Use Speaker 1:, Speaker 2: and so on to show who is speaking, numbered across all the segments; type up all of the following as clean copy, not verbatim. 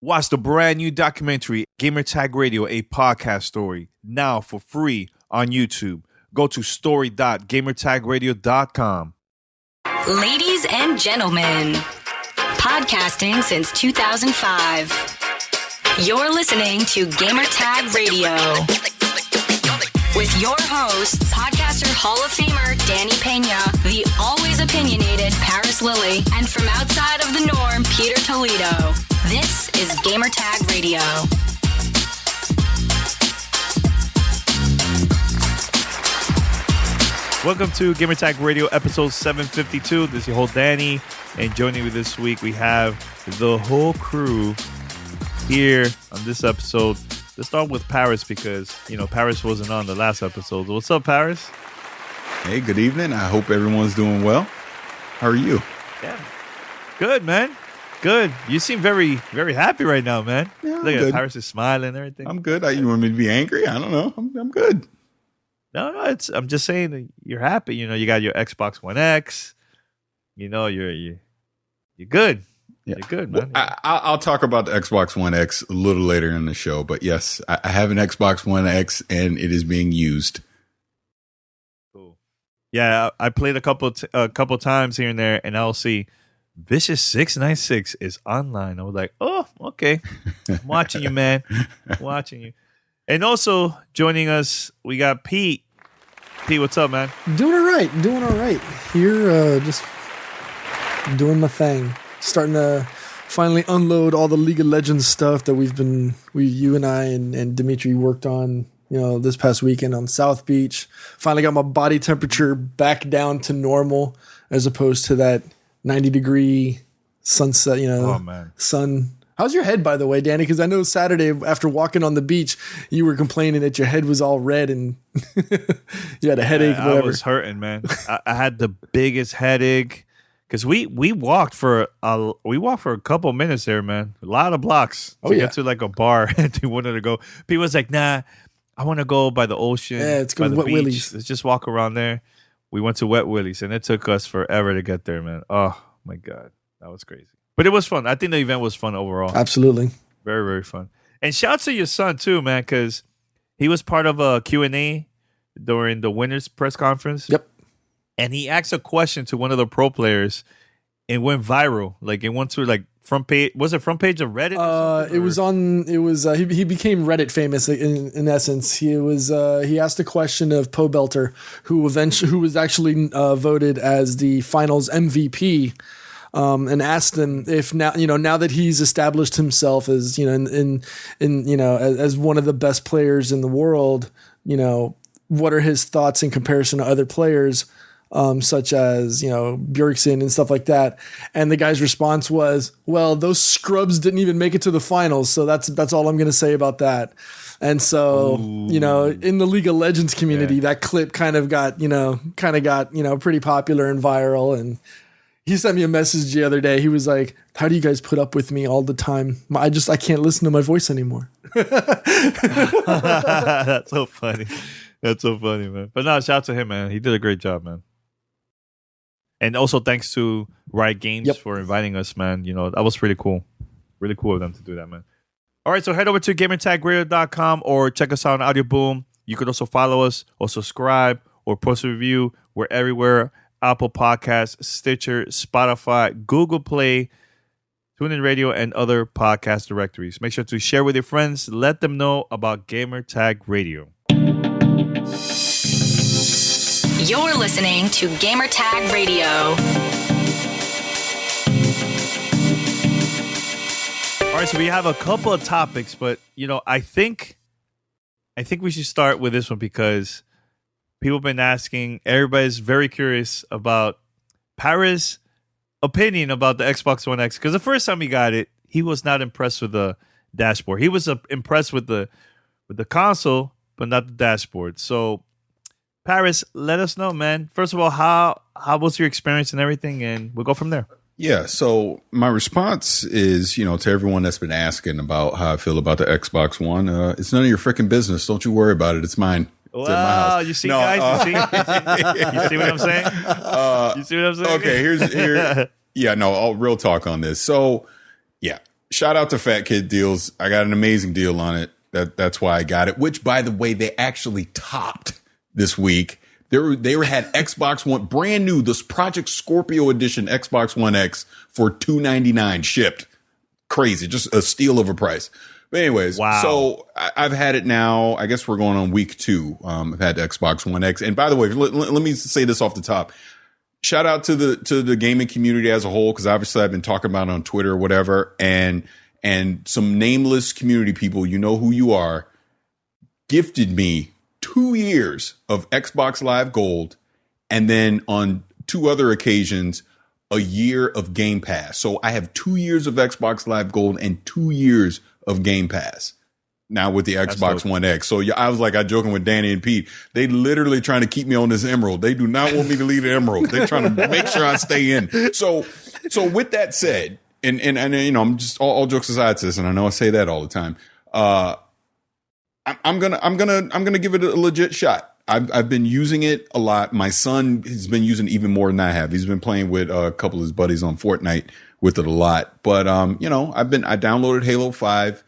Speaker 1: Watch the brand new documentary, Gamertag Radio, a podcast story, now for free on YouTube. Go to story.gamertagradio.com.
Speaker 2: Ladies and gentlemen, podcasting since 2005. You're listening to Gamertag Radio with your hosts, podcaster Hall of Famer Danny Pena, the always opinionated Parris Lilly, and from outside of the norm, Peter Toledo. This is Gamertag Radio.
Speaker 1: Welcome to Gamertag Radio, episode 752. This is your host, Danny, and joining me this week, we have the whole crew here on this episode. Let's start with Parris because, Parris wasn't on the last episode. What's up, Parris?
Speaker 3: Hey, good evening. I hope everyone's doing well. How are you?
Speaker 1: Yeah. Good, man. Good. You seem very, very happy right now, man.
Speaker 3: Yeah,
Speaker 1: look at Parris is smiling and everything.
Speaker 3: I'm good. You want me to be angry? I don't know. I'm good.
Speaker 1: No, I'm just saying that you're happy. You got your Xbox One X. You're good.
Speaker 3: Yeah.
Speaker 1: You're good, man.
Speaker 3: Well, I'll talk about the Xbox One X a little later in the show, but yes, I have an Xbox One X and it is being used.
Speaker 1: Cool. Yeah, I played a couple times here and there, and I'll see Vicious 696 is online. I was like, oh, okay. I'm watching you, man. I'm watching you. And also joining us, we got Pete. Pete, what's up, man?
Speaker 4: Doing all right. Here, just doing my thing. Starting to finally unload all the League of Legends stuff that you and I and Dimitri worked on, this past weekend on South Beach. Finally got my body temperature back down to normal as opposed to that 90-degree sunset,
Speaker 1: Oh, man.
Speaker 4: sun. How's your head, by the way, Danny? Because I know Saturday after walking on the beach, you were complaining that your head was all red and you had a headache.
Speaker 1: I was hurting, man. I had the biggest headache because we walked for a couple minutes there, man. A lot of blocks to get to like a bar and they wanted to go. People was like, nah, I want to go by the ocean.
Speaker 4: Yeah, it's
Speaker 1: by
Speaker 4: good.
Speaker 1: the
Speaker 4: Wet
Speaker 1: beach.
Speaker 4: Willie's.
Speaker 1: Let's just walk around there. We went to Wet Willie's and it took us forever to get there, man. Oh my God, that was crazy. But it was fun. I think the event was fun overall.
Speaker 4: Absolutely.
Speaker 1: Very, very fun. And shout out to your son too, man, because he was part of a Q&A during the winners press conference.
Speaker 4: Yep. And
Speaker 1: he asked a question to one of the pro players. It went viral. Like it went to like front page. Was it front page of Reddit?
Speaker 4: He became Reddit famous in essence. He asked a question of Poe Belter, who was actually voted as the finals MVP. And asked him if now that he's established himself as as one of the best players in the world, what are his thoughts in comparison to other players, such as Bjergsen and stuff like that. And the guy's response was, "Well, those scrubs didn't even make it to the finals, so that's all I'm going to say about that." And so, in the League of Legends community, that clip kind of got pretty popular and viral. And he sent me a message the other day. He was like, "How do you guys put up with me all the time? I can't listen to my voice anymore."
Speaker 1: That's so funny. That's so funny, man. But no, shout out to him, man. He did a great job, man. And also thanks to Riot Games for inviting us, man. That was pretty cool. Really cool of them to do that, man. All right, so head over to gamertagradio.com or check us out on Audio Boom. You could also follow us or subscribe or post a review. We're everywhere. Apple Podcasts, Stitcher, Spotify, Google Play, TuneIn Radio, and other podcast directories. Make sure to share with your friends. Let them know about Gamertag Radio.
Speaker 2: You're listening to Gamertag Radio.
Speaker 1: All right, so we have a couple of topics, but I think we should start with this one because people have been asking. Everybody's very curious about Parris' opinion about the Xbox One X. Because the first time he got it, he was not impressed with the dashboard. He was impressed with the console, but not the dashboard. So, Parris, let us know, man. First of all, how was your experience and everything, and we'll go from there.
Speaker 3: Yeah, so my response is, to everyone that's been asking about how I feel about the Xbox One, it's none of your freaking business. Don't you worry about it. It's mine.
Speaker 1: Wow, you see, guys? You see what I'm saying? You see what I'm saying?
Speaker 3: Okay, here. Yeah, no, real talk on this. So, yeah, shout out to Fat Kid Deals. I got an amazing deal on it. That's why I got it, which, by the way, they actually topped this week. They had Xbox One, brand new, this Project Scorpio edition Xbox One X for $299 shipped. Crazy, just a steal of a price. But anyways,
Speaker 1: wow.
Speaker 3: So I've had it now. I guess we're going on week 2. I've had the Xbox One X. And by the way, let me say this off the top. Shout out to the gaming community as a whole, because obviously I've been talking about it on Twitter or whatever, and some nameless community people, you know who you are, gifted me 2 years of Xbox Live Gold, and then on 2 other occasions, a year of Game Pass. So I have 2 years of Xbox Live Gold and 2 years of Game Pass now with the Xbox One X. So I was like, I joking with Danny and Pete. They literally trying to keep me on this Emerald. They do not want me to leave the Emerald. They're trying to make sure I stay in. So with that said, and you know, I'm just all jokes aside, sis, and I know I say that all the time. I'm gonna give it a legit shot. I've been using it a lot. My son has been using it even more than I have. He's been playing with a couple of his buddies on Fortnite with it a lot. But you know, I downloaded Halo 5.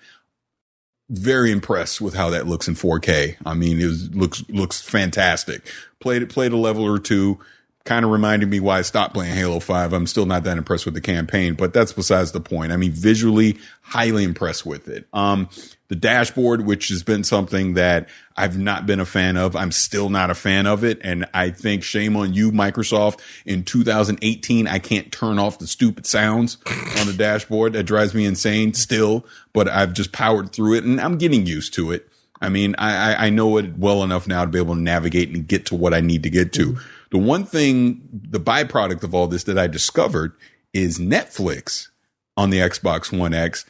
Speaker 3: Very impressed with how that looks in 4K. I mean, looks fantastic. Played a level or 2. Kind of reminded me why I stopped playing Halo 5. I'm still not that impressed with the campaign, but that's besides the point. I mean, visually, highly impressed with it. The dashboard, which has been something that I've not been a fan of. I'm still not a fan of it. And I think shame on you, Microsoft. In 2018, I can't turn off the stupid sounds on the dashboard. That drives me insane still, but I've just powered through it and I'm getting used to it. I mean, I know it well enough now to be able to navigate and get to what I need to get to. The one thing, the byproduct of all this that I discovered is Netflix on the Xbox One X,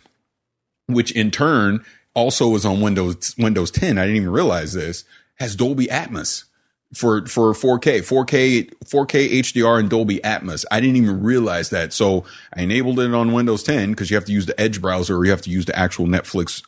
Speaker 3: which in turn also is on Windows 10. I didn't even realize this, has Dolby Atmos for 4K HDR and Dolby Atmos. I didn't even realize that. So I enabled it on Windows 10 because you have to use the Edge browser or you have to use the actual Netflix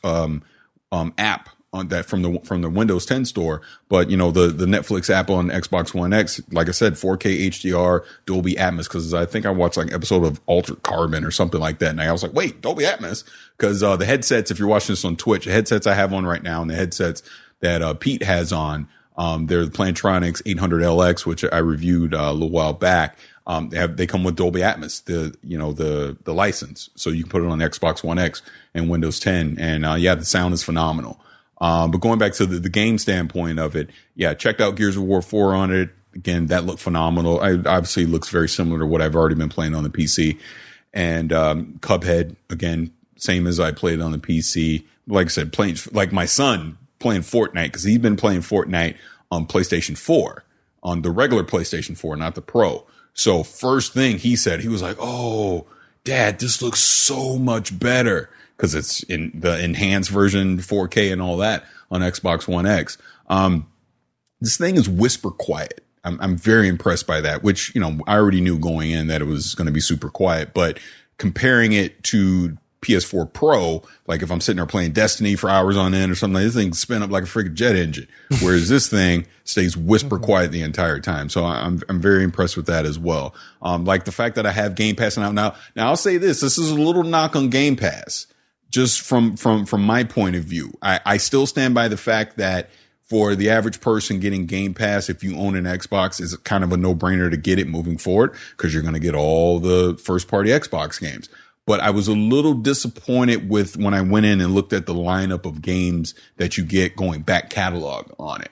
Speaker 3: app on that from the Windows 10 store. But you know, the Netflix app on Xbox One X, like I said, 4K HDR, Dolby Atmos, because I think I watched like an episode of Altered Carbon or something like that. And I was like, wait, Dolby Atmos? Because the headsets, if you're watching this on Twitch, the headsets I have on right now and the headsets that Pete has on, they're the Plantronics 800LX, which I reviewed a little while back. They come with Dolby Atmos, the license. So you can put it on Xbox One X and Windows 10. And yeah, the sound is phenomenal. But going back to the game standpoint of it, yeah, checked out Gears of War 4 on it. Again, that looked phenomenal. Obviously looks very similar to what I've already been playing on the PC. And Cuphead, again, same as I played on the PC. Like I said, playing like my son playing Fortnite, because he's been playing Fortnite on PlayStation 4, on the regular PlayStation 4, not the Pro. So first thing he said, he was like, "Oh, Dad, this looks so much better." Because it's in the enhanced version, 4K and all that on Xbox One X. This thing is whisper quiet. I'm very impressed by that, which, you know, I already knew going in that it was going to be super quiet. But comparing it to PS4 Pro, like if I'm sitting there playing Destiny for hours on end or something, like this thing spin up like a freaking jet engine. Whereas this thing stays whisper quiet the entire time. So I'm very impressed with that as well. Like the fact that I have Game Pass now I'll say this is a little knock on Game Pass. Just from my point of view, I still stand by the fact that for the average person getting Game Pass, if you own an Xbox, is kind of a no-brainer to get it moving forward because you're going to get all the first-party Xbox games. But I was a little disappointed with when I went in and looked at the lineup of games that you get going back catalog on it.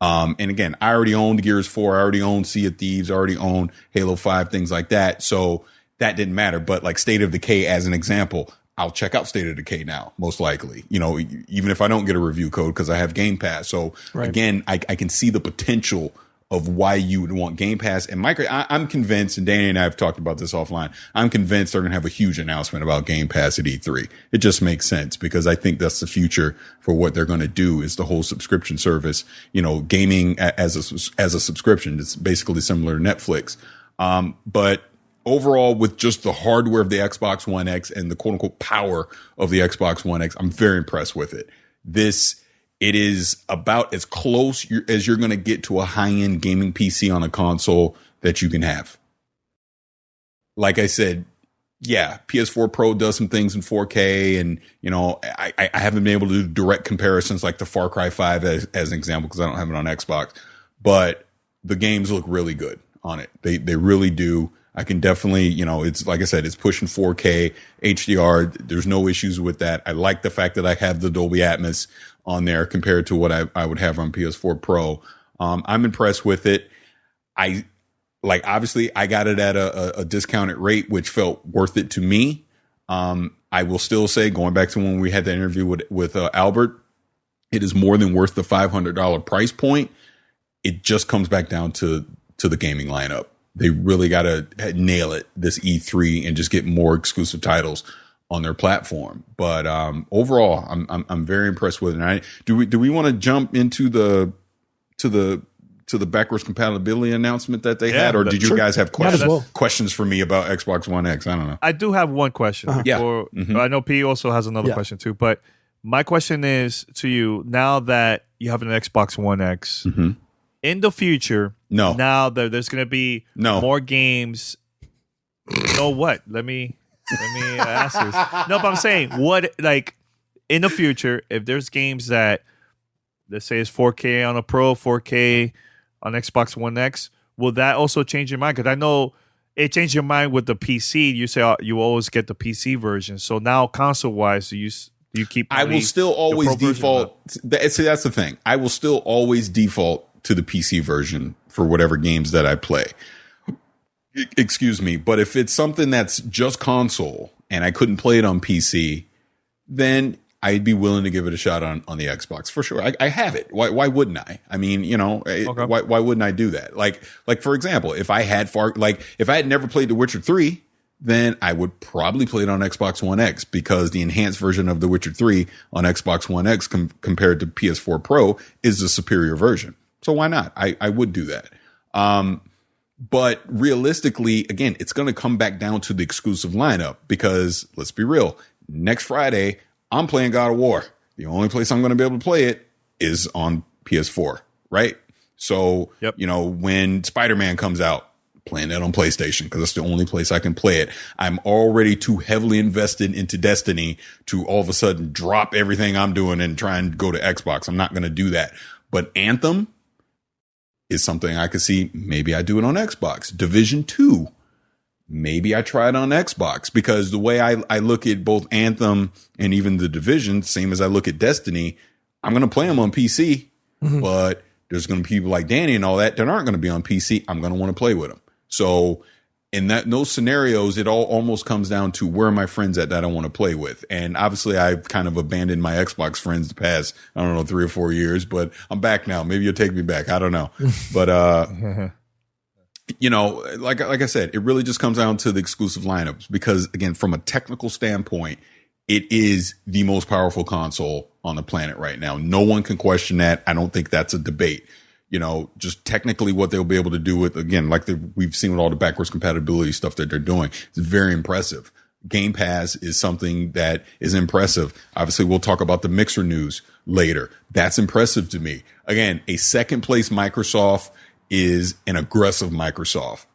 Speaker 3: And again, I already owned Gears 4, I already owned Sea of Thieves, I already owned Halo 5, things like that. So that didn't matter. But like State of Decay as an example, I'll check out State of Decay now, most likely, you know, even if I don't get a review code because I have Game Pass. So again, I can see the potential of why you would want Game Pass. And I'm convinced, and Danny and I have talked about this offline, I'm convinced they're going to have a huge announcement about Game Pass at E3. It just makes sense because I think that's the future for what they're going to do is the whole subscription service, you know, gaming as a subscription. It's basically similar to Netflix. But overall, with just the hardware of the Xbox One X and the quote unquote power of the Xbox One X, I'm very impressed with it. It is about as close as you're going to get to a high-end gaming PC on a console that you can have. Like I said, yeah, PS4 Pro does some things in 4K, and you know, I haven't been able to do direct comparisons like the Far Cry 5 as an example because I don't have it on Xbox, but the games look really good on it. They really do. I can definitely, you know, it's like I said, it's pushing 4K HDR. There's no issues with that. I like the fact that I have the Dolby Atmos on there compared to what I would have on PS4 Pro. I'm impressed with it. Obviously I got it at a discounted rate, which felt worth it to me. I will still say, going back to when we had the interview with Albert, it is more than worth the $500 price point. It just comes back down to the gaming lineup. They really got to nail it this E3 and just get more exclusive titles on their platform. But overall, I'm very impressed with it. Do we want to jump into the backwards compatibility announcement that they had, or did you guys have questions for me about Xbox One X? I don't know.
Speaker 1: I do have one question. I know P also has another question too, but my question is to you, now that you have an Xbox One X, in the future, now that there's going to be more games, you know what? Let me ask this. No, but I'm saying, what, like, in the future, if there's games that, let's say it's 4K on a Pro, 4K on Xbox One X, will that also change your mind? Because I know it changed your mind with the PC. You say you always get the PC version. So now console-wise, do you keep...
Speaker 3: I will still always default... See, that's the thing. I will still always default to the PC version for whatever games that I play. Excuse me. But if it's something that's just console and I couldn't play it on PC, then I'd be willing to give it a shot on the Xbox for sure. I have it. Why wouldn't I? I mean, you know, why wouldn't I do that? Like for example, if I had never played The Witcher 3, then I would probably play it on Xbox One X because the enhanced version of The Witcher 3 on Xbox One X compared to PS4 Pro is the superior version. So why not? I would do that. But realistically, again, it's going to come back down to the exclusive lineup because let's be real. Next Friday, I'm playing God of War. The only place I'm going to be able to play it is on PS4, right? So, you know, when Spider-Man comes out, playing that on PlayStation because that's the only place I can play it. I'm already too heavily invested into Destiny to all of a sudden drop everything I'm doing and try and go to Xbox. I'm not going to do that. But Anthem is something I could see. Maybe I do it on Xbox. Division 2. Maybe I try it on Xbox because the way I look at both Anthem and even the Division, same as I look at Destiny, I'm going to play them on PC, but there's going to be people like Danny and all that aren't going to be on PC. I'm going to want to play with them. So in those scenarios, it all almost comes down to where are my friends at that I want to play with. And obviously I've kind of abandoned my Xbox friends the past, 3 or 4 years, but I'm back now. Maybe you'll take me back. I don't know. But, you know, like I said, it really just comes down to the exclusive lineups because again, from a technical standpoint, it is the most powerful console on the planet right now. No one can question that. I don't think that's a debate. You know, just technically what they'll be able to do with, again, like we've seen with all the backwards compatibility stuff that they're doing. It's very impressive. Game Pass is something that is impressive. Obviously, we'll talk about the Mixer news later. That's impressive to me. Again, a second place Microsoft is an aggressive Microsoft.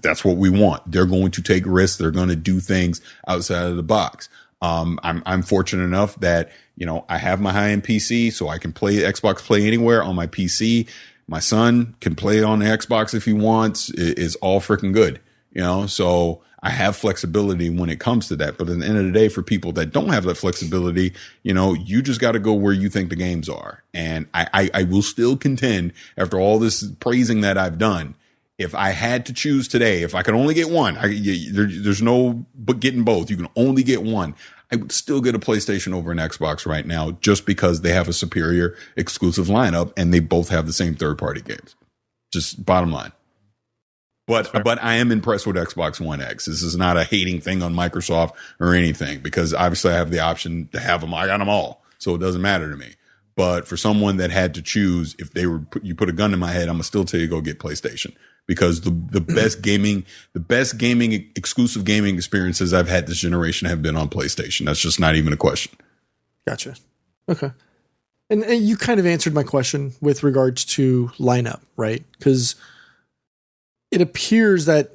Speaker 3: That's what we want. They're going to take risks. They're going to do things outside of the box. I'm fortunate enough that, you know, I have my high-end PC, so I can play Xbox Play Anywhere on my PC. My son can play on the Xbox if he wants. It's all freaking good, you know, so I have flexibility when it comes to that. But at the end of the day, for people that don't have that flexibility, you know, you just got to go where you think the games are. And I will still contend after all this praising that I've done, if I had to choose today, if I could only get one, there's no but getting both. You can only get one. I would still get a PlayStation over an Xbox right now just because they have a superior exclusive lineup and they both have the same third-party games. Just bottom line. But I am impressed with Xbox One X. This is not a hating thing on Microsoft or anything because obviously I have the option to have them. I got them all, so it doesn't matter to me. But for someone that had to choose, if you put a gun in my head, I'm gonna still tell you go get PlayStation because the best gaming exclusive gaming experiences I've had this generation have been on PlayStation. That's just not even a question.
Speaker 4: Gotcha. Okay. And you kind of answered my question with regards to lineup, right? Because it appears that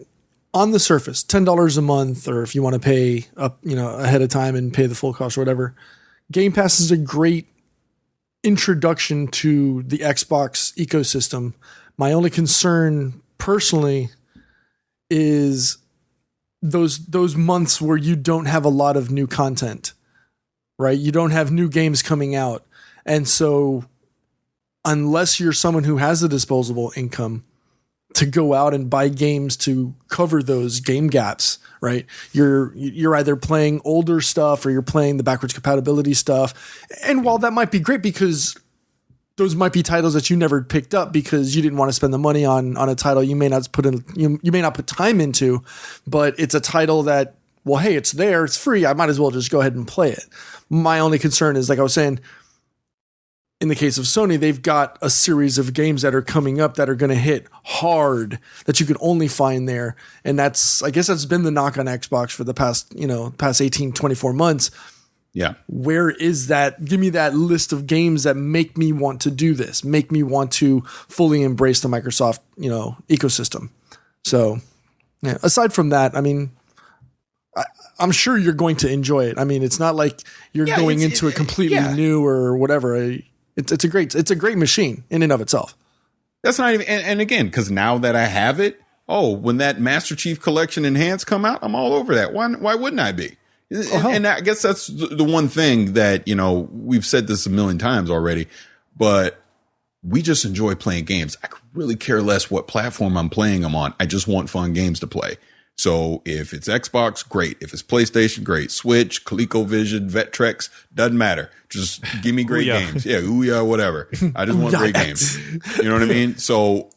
Speaker 4: on the surface, $10 a month, or if you want to pay up, ahead of time and pay the full cost or whatever, Game Pass is a great introduction to the Xbox ecosystem. My only concern personally is those months where you don't have a lot of new content, right? You don't have new games coming out. And so unless you're someone who has a disposable income to go out and buy games to cover those game gaps, right? You're either playing older stuff or you're playing the backwards compatibility stuff. And while that might be great because those might be titles that you never picked up because you didn't want to spend the money on a title you may not put time into, but it's a title that, well, hey, it's there, it's free, I might as well just go ahead and play it. My only concern is, like I was saying, in the case of Sony, they've got a series of games that are coming up that are going to hit hard that you can only find there. And I guess that's been the knock on Xbox for the past 18, 24 months.
Speaker 3: Yeah.
Speaker 4: Where is that? Give me that list of games that make me want to do this, make me want to fully embrace the Microsoft, ecosystem. So, yeah, aside from that, I mean, I'm sure you're going to enjoy it. I mean, it's not like you're going into it completely new or whatever. It's a great machine in and of itself.
Speaker 3: That's not even, and again, because now that I have it, when that Master Chief Collection Enhanced come out, I'm all over that. Why wouldn't I be? And I guess that's the one thing that, we've said this a million times already, but we just enjoy playing games. I could really care less what platform I'm playing them on. I just want fun games to play. So if it's Xbox, great. If it's PlayStation, great. Switch, ColecoVision, Vectrex, doesn't matter. Just give me great games. Yeah, Ouya, whatever. I just want great games. You know what I mean? So,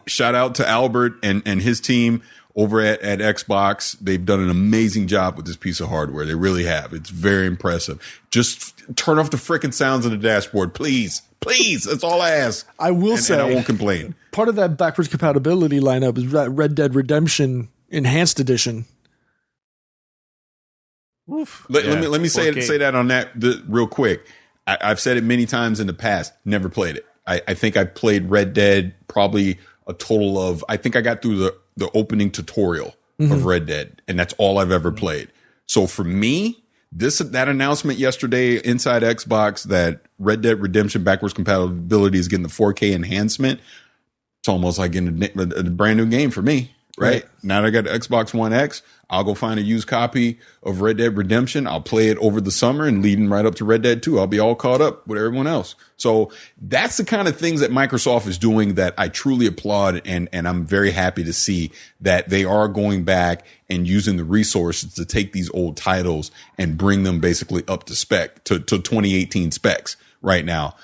Speaker 3: shout out to Albert and his team over at Xbox. They've done an amazing job with this piece of hardware. They really have. It's very impressive. Just turn off the freaking sounds on the dashboard, please. Please. That's all I ask.
Speaker 4: I will say,
Speaker 3: and I won't complain.
Speaker 4: Part of that backwards compatibility lineup is that Red Dead Redemption Enhanced Edition.
Speaker 3: Oof. Let me say that on that real quick. I've said it many times in the past. Never played it. I think I played Red Dead probably a total of. I think I got through the opening tutorial of Red Dead, and that's all I've ever played. So for me, that announcement yesterday inside Xbox that Red Dead Redemption backwards compatibility is getting the 4K enhancement. It's almost like getting a brand new game for me. Right. Now that I got the Xbox One X, I'll go find a used copy of Red Dead Redemption. I'll play it over the summer and leading right up to Red Dead 2. I'll be all caught up with everyone else. So that's the kind of things that Microsoft is doing that I truly applaud. And I'm very happy to see that they are going back and using the resources to take these old titles and bring them basically up to spec to 2018 specs right now.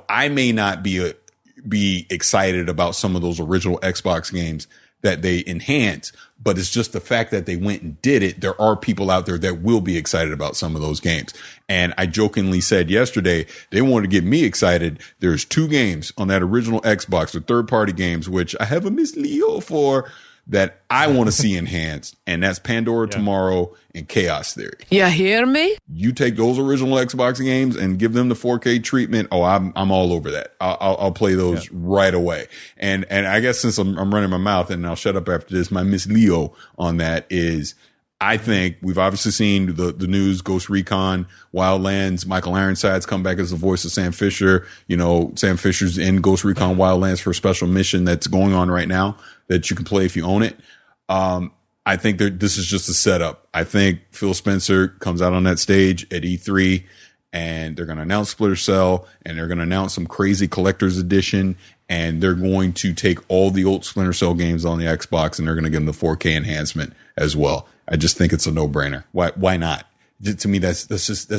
Speaker 3: I may not be excited about some of those original Xbox games that they enhance, but it's just the fact that they went and did it. There are people out there that will be excited about some of those games. And I jokingly said yesterday, they wanted to get me excited. There's 2 games on that original Xbox, the third-party games, which I have a Miss Leo for, that I want to see enhanced. And that's Pandora Tomorrow and Chaos Theory.
Speaker 5: You hear me?
Speaker 3: You take those original Xbox games and give them the 4K treatment. Oh, I'm all over that. I'll play those right away. And I guess since I'm running my mouth and I'll shut up after this, my Miss Leo on that is, I think we've obviously seen the news, Ghost Recon, Wildlands, Michael Ironside's come back as the voice of Sam Fisher. Sam Fisher's in Ghost Recon Wildlands for a special mission that's going on right now that you can play if you own it. I think this is just a setup. I think Phil Spencer comes out on that stage at E3 and they're going to announce Splinter Cell and they're going to announce some crazy collector's edition. And they're going to take all the old Splinter Cell games on the Xbox and they're going to give them the 4K enhancement as well. I just think it's a no-brainer. Why not? To me, that's just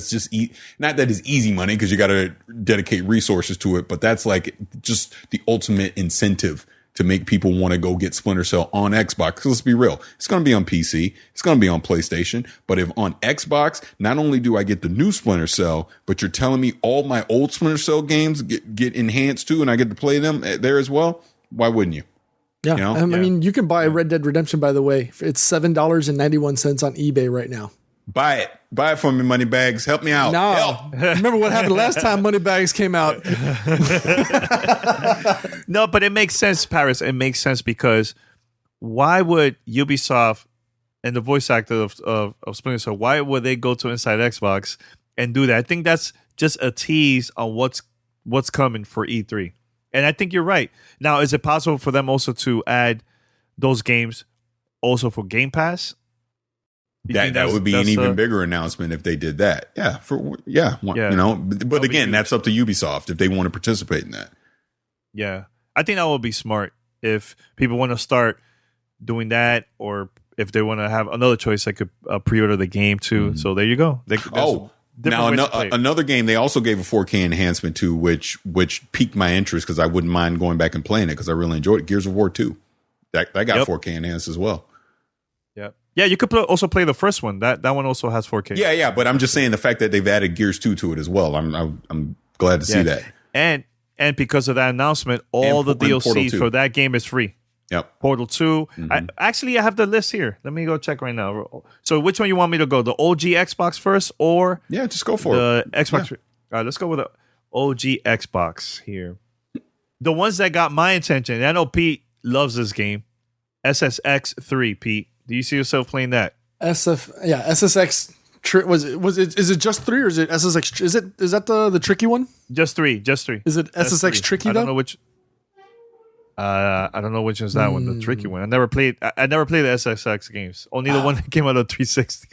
Speaker 3: not that it's easy money because you got to dedicate resources to it, but that's like just the ultimate incentive to make people want to go get Splinter Cell on Xbox. Because let's be real, it's going to be on PC, it's going to be on PlayStation, but if on Xbox, not only do I get the new Splinter Cell, but you're telling me all my old Splinter Cell games get enhanced too, and I get to play them there as well. Why wouldn't you?
Speaker 4: Yeah, I mean, you can buy Red Dead Redemption, by the way. It's $7.91 on eBay right now.
Speaker 3: Buy it for me, Moneybags. Help me out.
Speaker 4: No, remember what happened last time Moneybags came out.
Speaker 1: No, but it makes sense, Parris. It makes sense because why would Ubisoft and the voice actor of Splinter Cell, why would they go to Inside Xbox and do that? I think that's just a tease on what's coming for E3. And I think you're right. Now, is it possible for them also to add those games also for Game Pass?
Speaker 3: That would be an even bigger announcement if they did that. Yeah, you know. But again, that's up to Ubisoft if they want to participate in that.
Speaker 1: Yeah, I think that would be smart if people want to start doing that, or if they want to have another choice, they could pre-order the game too. So there you go.
Speaker 3: Now another game they also gave a 4K enhancement to, which piqued my interest because I wouldn't mind going back and playing it because I really enjoyed it. Gears of War 2, that got 4K enhanced as well.
Speaker 1: Yeah, you could also play the first one. That one also has 4K.
Speaker 3: Yeah, but I'm just saying the fact that they've added Gears 2 to it as well. I'm glad to see that.
Speaker 1: And because of that announcement, all the DLC for that game is free.
Speaker 3: Yep.
Speaker 1: Portal 2. I have the list here. Let me go check right now. So which one you want me to go? The OG Xbox first, or
Speaker 3: just go for
Speaker 1: the Xbox? Yeah. All right, let's go with the OG Xbox here. The ones that got my attention. And I know Pete loves this game. SSX 3, Pete. Do you see yourself playing that?
Speaker 4: SSX. Is it just 3 or is it SSX? Is that the tricky one?
Speaker 1: Just 3.
Speaker 4: Is it SSX tricky though?
Speaker 1: I don't know which. I don't know which is that one, the tricky one. I never played the SSX games. Only the one that came out of 360.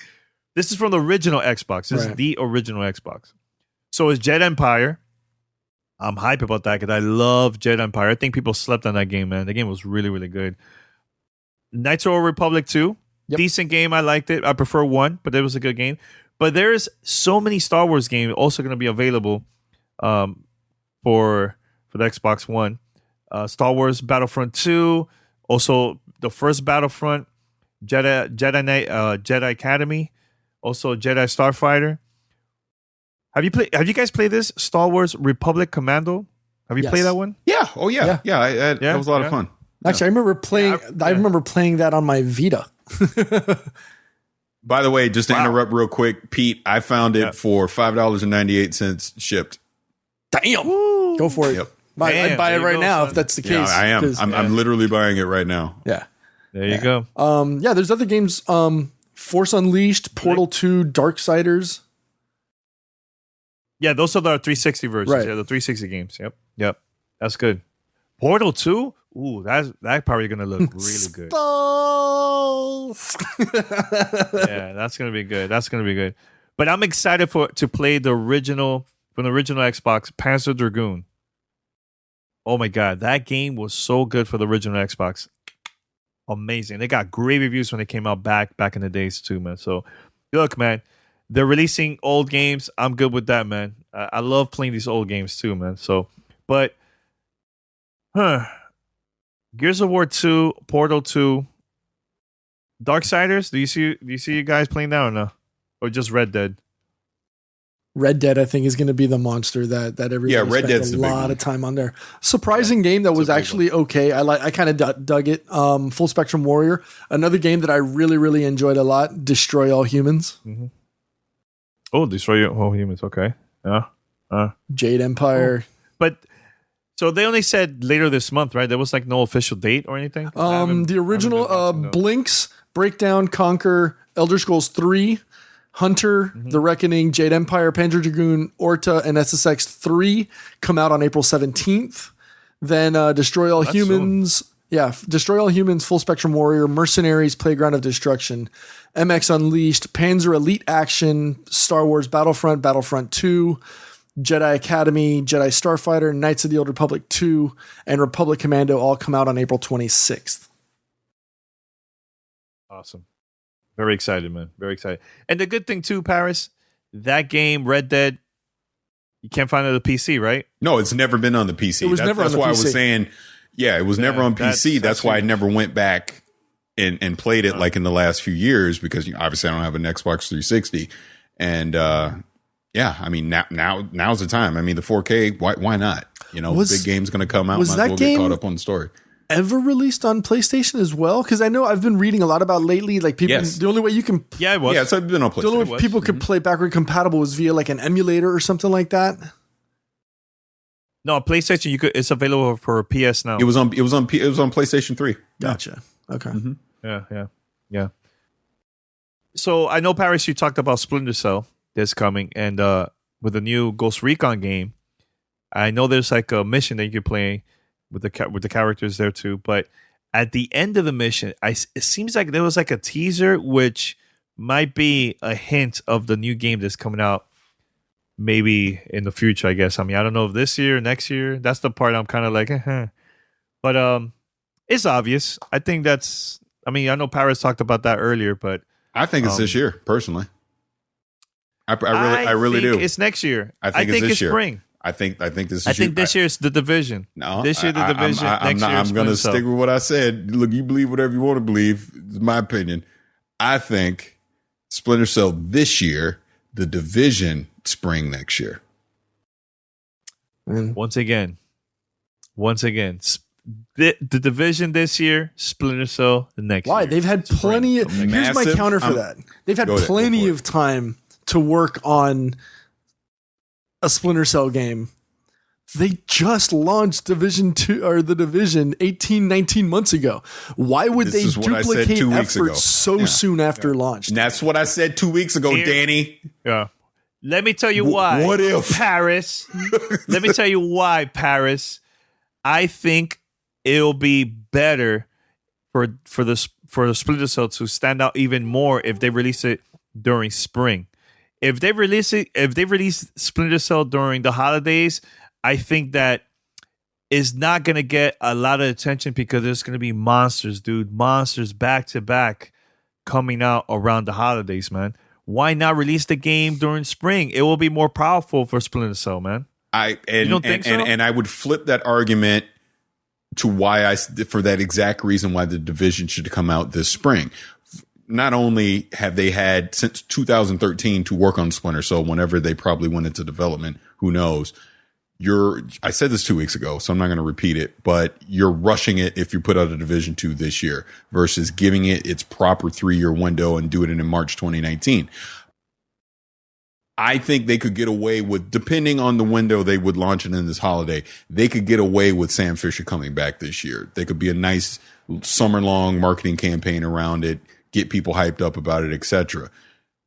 Speaker 1: This is from the original Xbox. This is the original Xbox. So it's Jedi Empire. I'm hype about that because I love Jedi Empire. I think people slept on that game, man. The game was really, really good. Knights of the Old Republic 2. Yep. Decent game. I liked it. I prefer 1, but it was a good game. But there's so many Star Wars games also going to be available for the Xbox One. Star Wars Battlefront 2. Also, the first Battlefront. Jedi Academy. Also, Jedi Starfighter. Have you guys played this? Star Wars Republic Commando? Have you played that one?
Speaker 3: Yeah. Oh, yeah. Yeah. That was a lot of fun.
Speaker 4: Actually, I remember playing. I remember playing that on my Vita.
Speaker 3: By the way, just to interrupt real quick, Pete, I found it for $5.98 shipped.
Speaker 4: Damn, go for it. Yep. I'd buy it right now if that's the case.
Speaker 3: Yeah, I am. I'm literally buying it right now.
Speaker 4: Yeah,
Speaker 1: there you go.
Speaker 4: There's other games. Force Unleashed, Portal 2, Darksiders.
Speaker 1: Yeah, those are the 360 versions.
Speaker 4: Right.
Speaker 1: Yeah, the 360 games. Yep. That's good. Portal 2. Ooh, that's probably gonna look really good. Yeah, that's gonna be good. But I'm excited to play the original from the original Xbox, Panzer Dragoon. Oh my god, that game was so good for the original Xbox. Amazing. They got great reviews when they came out back in the days too, man. So look, man, they're releasing old games. I'm good with that, man. I love playing these old games too, man. So, but Gears of War 2, Portal 2, Darksiders. Do you see you guys playing that or no? Or just Red Dead?
Speaker 4: Red Dead, I think, is going to be the monster that everybody
Speaker 3: Red Dead's
Speaker 4: spent a lot of time on there. Surprising game that was actually okay. I kind of dug it. Full Spectrum Warrior, another game that I really, really enjoyed a lot. Destroy All Humans.
Speaker 1: Mm-hmm. Oh, Destroy All Humans. Okay. Yeah.
Speaker 4: Jade Empire.
Speaker 1: But so they only said later this month, right? There was like no official date or anything.
Speaker 4: The original Blinks, Breakdown, Conquer, Elder Scrolls 3, Hunter, The Reckoning, Jade Empire, Panzer Dragoon, Orta, and SSX 3 come out on April 17th. Then Destroy All Humans. Soon. Yeah, Destroy All Humans, Full Spectrum Warrior, Mercenaries, Playground of Destruction, MX Unleashed, Panzer Elite Action, Star Wars Battlefront, Battlefront 2, Jedi Academy, Jedi Starfighter, Knights of the Old Republic 2, and Republic Commando all come out on April 26th.
Speaker 1: Awesome. Very excited, man. Very excited. And the good thing too, Parris, that game, Red Dead, you can't find it on the PC, right?
Speaker 3: No, it's never been on the PC.
Speaker 4: It was never on the PC.
Speaker 3: That's why I was saying, it was never on PC. That's why I never went back and played it like in the last few years because obviously I don't have an Xbox 360. And I mean now's the time. I mean the 4K, why not? Big game's going to come out.
Speaker 4: Was
Speaker 3: might
Speaker 4: that
Speaker 3: as well
Speaker 4: game
Speaker 3: get caught up on the story.
Speaker 4: Ever released on PlayStation as well? Because I know I've been reading a lot about lately. Like people, the only way you can,
Speaker 1: it was.
Speaker 3: Yeah, it's been on PlayStation.
Speaker 4: The only way people could play backward compatible was via like an emulator or something like that.
Speaker 1: No, PlayStation. It's available for PS now.
Speaker 3: It was on PlayStation 3.
Speaker 4: Gotcha. Okay.
Speaker 1: Yeah. So I know, Parris, you talked about Splinter Cell that's coming, and with the new Ghost Recon game, I know there's like a mission that you can play with the characters there too. But at the end of the mission, it seems like there was like a teaser, which might be a hint of the new game that's coming out maybe in the future, I guess. I mean, I don't know if this year, next year. That's the part I'm kind of like, but it's obvious. I think that's. I mean, I know Parris talked about that earlier, but
Speaker 3: I think it's this year, personally. I really do.
Speaker 1: It's next year.
Speaker 3: I think it's this year.
Speaker 1: Spring.
Speaker 3: I think this.
Speaker 1: I think this year is The Division.
Speaker 3: No,
Speaker 1: this year the Division. Next year,
Speaker 3: I'm going to stick with what I said. Look, you believe whatever you want to believe. It's my opinion. I think Splinter Cell this year, The Division spring next year.
Speaker 1: Once again, the Division this year, Splinter Cell the next year.
Speaker 4: Why? They've had plenty of... Here's my counter for that. They've had plenty of time to work on a Splinter Cell game. They just launched Division 2 or The Division 18, 19 months ago. Why would they duplicate efforts so soon after launch?
Speaker 3: And that's what I said 2 weeks ago, Danny.
Speaker 1: Yeah. Let me tell you why.
Speaker 3: What if?
Speaker 1: Parris. Let me tell you why, Parris. I think it'll be better for the Splinter Cell to stand out even more if they release it during spring. If they release Splinter Cell during the holidays, I think that is not going to get a lot of attention because there's going to be monsters back to back coming out around the holidays, man. Why not release the game during spring? It will be more powerful for Splinter Cell, man. You don't think so?
Speaker 3: And I would flip that argument to for that exact reason why the Division should come out this spring. Not only have they had since 2013 to work on Splinter Cell, whenever they probably went into development, who knows? I said this 2 weeks ago, so I'm not going to repeat it, but you're rushing it if you put out a Division 2 this year versus giving it its proper 3-year window and do it in March 2019. I think they could get away with, depending on the window they would launch it in this holiday, they could get away with Sam Fisher coming back this year. They could be a nice summer-long marketing campaign around it, get people hyped up about it, etc.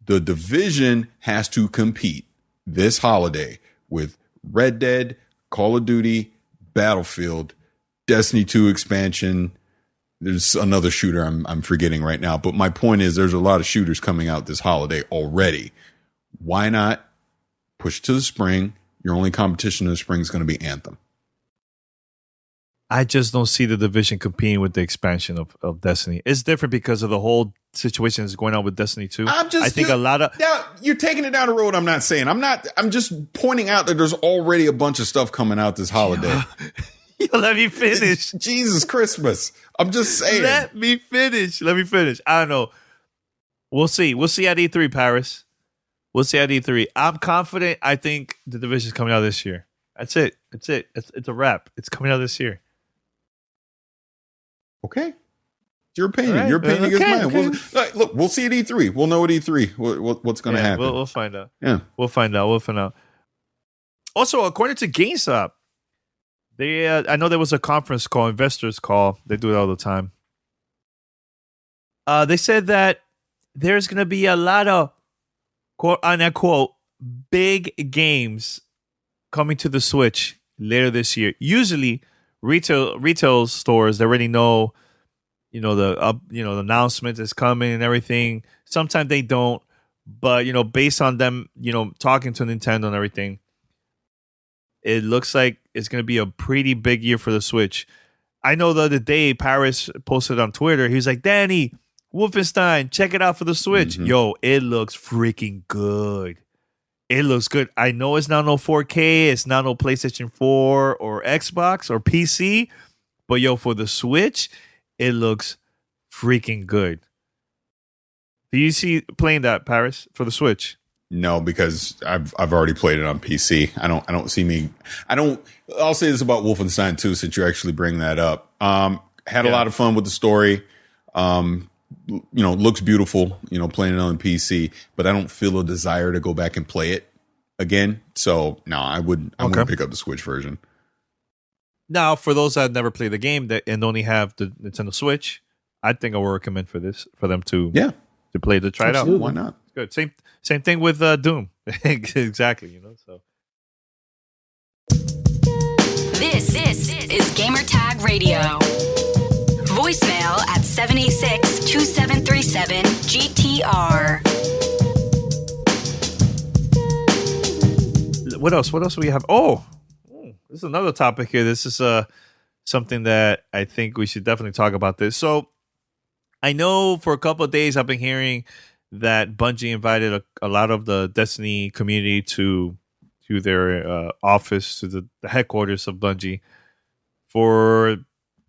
Speaker 3: The Division has to compete this holiday with Red Dead, Call of Duty, Battlefield, Destiny 2 expansion. There's another shooter I'm forgetting right now. But my point is there's a lot of shooters coming out this holiday already. Why not push to the spring? Your only competition in the spring is going to be Anthem.
Speaker 1: I just don't see the Division competing with the expansion of Destiny. It's different because of the whole situation that's going on with Destiny 2.
Speaker 3: You're taking it down the road. I'm not saying. I'm just pointing out that there's already a bunch of stuff coming out this holiday.
Speaker 1: Let me finish.
Speaker 3: Jesus Christmas. I'm just saying.
Speaker 1: Let me finish. I don't know. We'll see. We'll see at E3, Parris. We'll see at E3. I'm confident. I think the Division's coming out this year. That's it. It's a wrap. It's coming out this year.
Speaker 3: Okay. It's your opinion. Right. Your opinion is mine. Okay. Look, we'll see at E3. We'll know at E3 what's going to happen.
Speaker 1: We'll find out.
Speaker 3: Yeah.
Speaker 1: We'll find out. Also, according to GameStop, I know there was a conference call, investors call. They do it all the time. They said that there's going to be a lot of, quote unquote, big games coming to the Switch later this year. Usually, retail stores, they already know, the announcement is coming and everything. Sometimes they don't, but based on them, talking to Nintendo and everything, it looks like it's going to be a pretty big year for the Switch. I know the other day Parris posted on Twitter, he was like, Danny, Wolfenstein, check it out for the Switch. Mm-hmm. Yo, it looks freaking good. It looks good. I know it's not no 4K. It's not no PlayStation 4 or Xbox or PC. But yo, for the Switch, it looks freaking good. Do you see playing that, Parris, for the Switch?
Speaker 3: No, because I've already played it on PC. I'll say this about Wolfenstein 2 since you actually bring that up. Had a lot of fun with the story. Looks beautiful, playing it on PC, but I don't feel a desire to go back and play it again. So no, I wouldn't pick up the Switch version.
Speaker 1: Now, for those that have never played the game and only have the Nintendo Switch, I think I will recommend for them to
Speaker 3: Yeah,
Speaker 1: to play to try
Speaker 4: Absolutely.
Speaker 1: it out.
Speaker 3: why not?
Speaker 1: Good. Same thing with Doom. Exactly. So
Speaker 2: This is Gamertag Radio. Voicemail at 786-2737-GTR.
Speaker 1: what else? What else do we have? Oh, this is another topic here. This is something that I think we should definitely talk about this. So I know for a couple of days I've been hearing that Bungie invited a lot of the Destiny community to their office, to the headquarters of Bungie, for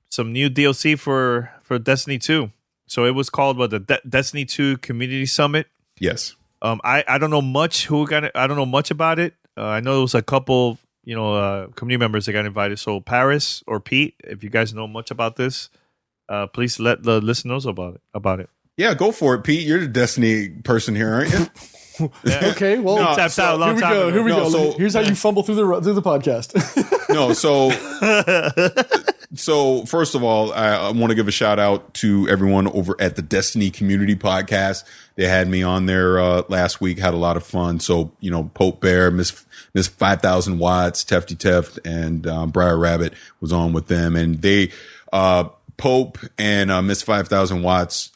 Speaker 1: some new DLC for Destiny 2. So it was called the Destiny 2 Community Summit.
Speaker 3: Yes.
Speaker 1: I don't know much I don't know much about it. I know there was a couple community members that got invited. So Parris or Pete, if you guys know much about this, please let the listeners know about it.
Speaker 3: Yeah, go for it, Pete. You're the Destiny person here, aren't you?
Speaker 1: Yeah.
Speaker 4: Okay, well,
Speaker 3: No,
Speaker 1: Tapped out a long time ago.
Speaker 4: Here we
Speaker 3: No,
Speaker 4: go.
Speaker 3: so-
Speaker 4: Here's how you fumble through the podcast.
Speaker 3: No, so first of all, I want to give a shout out to everyone over at the Destiny Community Podcast. They had me on there last week, had a lot of fun. So, Pope Bear, Miss 5,000 Watts, Tefty Teft, and Briar Rabbit was on with them. And they, Pope and Miss 5,000 Watts,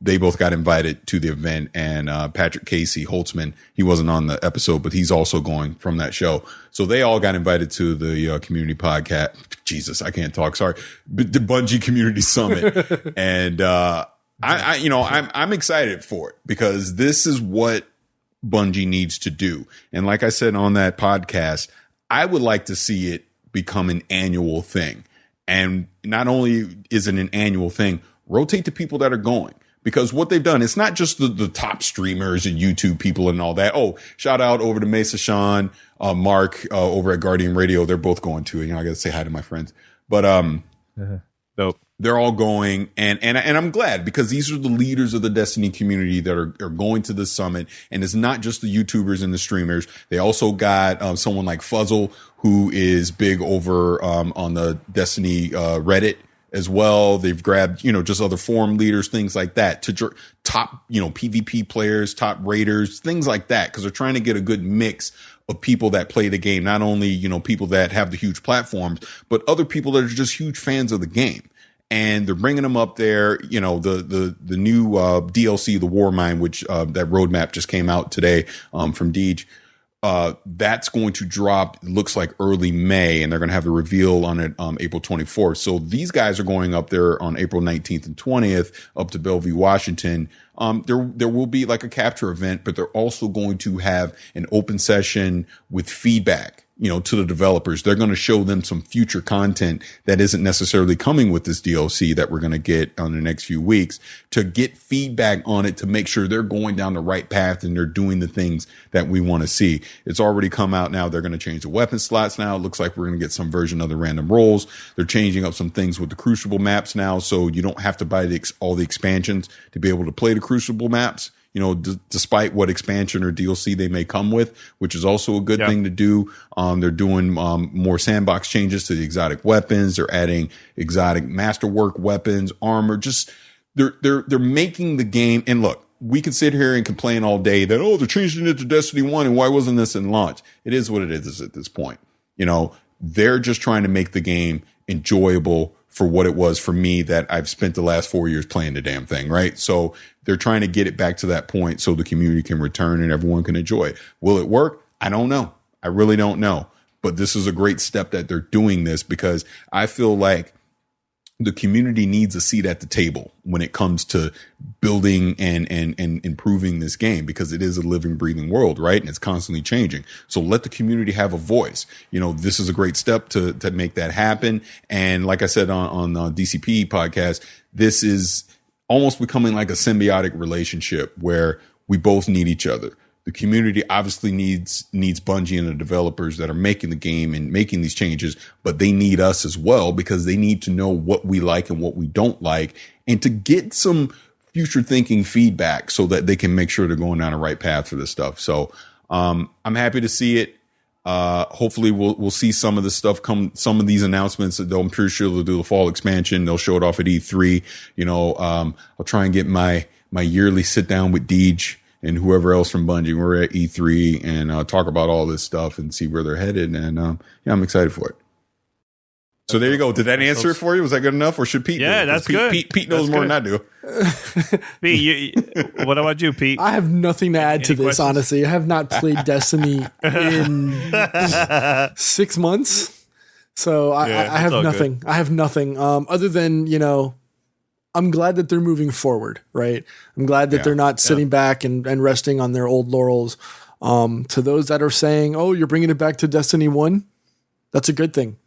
Speaker 3: they both got invited to the event, and Patrick Casey Holtzman, he wasn't on the episode, but he's also going from that show. So they all got invited to the community podcast. Jesus, I can't talk. Sorry, the Bungie Community Summit, and I'm excited for it because this is what Bungie needs to do. And like I said on that podcast, I would like to see it become an annual thing. And not only is it an annual thing, rotate the people that are going. Because what they've done, it's not just the top streamers and YouTube people and all that. Oh, shout out over to Mesa Sean, Mark over at Guardian Radio. They're both going too. I got to say hi to my friends. But
Speaker 1: Dope.
Speaker 3: they're all going, and I'm glad because these are the leaders of the Destiny community that are going to the summit. And it's not just the YouTubers and the streamers. They also got someone like Fuzzle, who is big over on the Destiny Reddit as well. They've grabbed, just other forum leaders, things like that, to top, PvP players, top raiders, things like that, because they're trying to get a good mix of people that play the game, not only, people that have the huge platforms, but other people that are just huge fans of the game. And they're bringing them up there, the new DLC, the Warmind, which that roadmap just came out today from Deej. That's going to drop, it looks like early May, and they're going to have the reveal on it April 24th. So these guys are going up there on April 19th and 20th up to Bellevue, Washington. There will be like a capture event, but they're also going to have an open session with feedback, to the developers. They're going to show them some future content that isn't necessarily coming with this DLC that we're going to get on the next few weeks, to get feedback on it, to make sure they're going down the right path and they're doing the things that we want to see. It's already come out now. They're going to change the weapon slots now. It looks like we're going to get some version of the random rolls. They're changing up some things with the Crucible maps now, so you don't have to buy all the expansions to be able to play the Crucible maps. Despite what expansion or DLC they may come with, which is also a good thing to do. They're doing more sandbox changes to the exotic weapons. They're adding exotic masterwork weapons, armor. Just they're making the game. And look, we can sit here and complain all day that, they're changing it to Destiny 1 and why wasn't this in launch? It is what it is at this point. They're just trying to make the game enjoyable for what it was for me, that I've spent the last 4 years playing the damn thing, right? So they're trying to get it back to that point so the community can return and everyone can enjoy it. Will it work? I don't know. I really don't know. But this is a great step that they're doing this, because I feel like the community needs a seat at the table when it comes to building and improving this game, because it is a living, breathing world, right? And it's constantly changing. So let the community have a voice. This is a great step to make that happen. And like I said on the DCP podcast, this is almost becoming like a symbiotic relationship where we both need each other. The community obviously needs Bungie and the developers that are making the game and making these changes, but they need us as well, because they need to know what we like and what we don't like, and to get some future thinking feedback so that they can make sure they're going down the right path for this stuff. So I'm happy to see it. Hopefully we'll see some of the stuff some of these announcements. I'm pretty sure they'll do the fall expansion. They'll show it off at E3. I'll try and get my yearly sit down with Deej and whoever else from Bungie. We're at E3 and talk about all this stuff and see where they're headed. And I'm excited for it. So there you go. Did that answer it for you? Was that good enough, or should Pete?
Speaker 1: Yeah,
Speaker 3: do it?
Speaker 1: that's good.
Speaker 3: Pete knows more than I do.
Speaker 1: Pete, what about you, Pete?
Speaker 4: I have nothing to add to this.
Speaker 1: questions?
Speaker 4: Honestly, I have not played Destiny in 6 months, so I have nothing. I have nothing other than I'm glad that they're moving forward. Right. I'm glad that they're not sitting back and resting on their old laurels. To those that are saying, "Oh, you're bringing it back to Destiny 1," that's a good thing.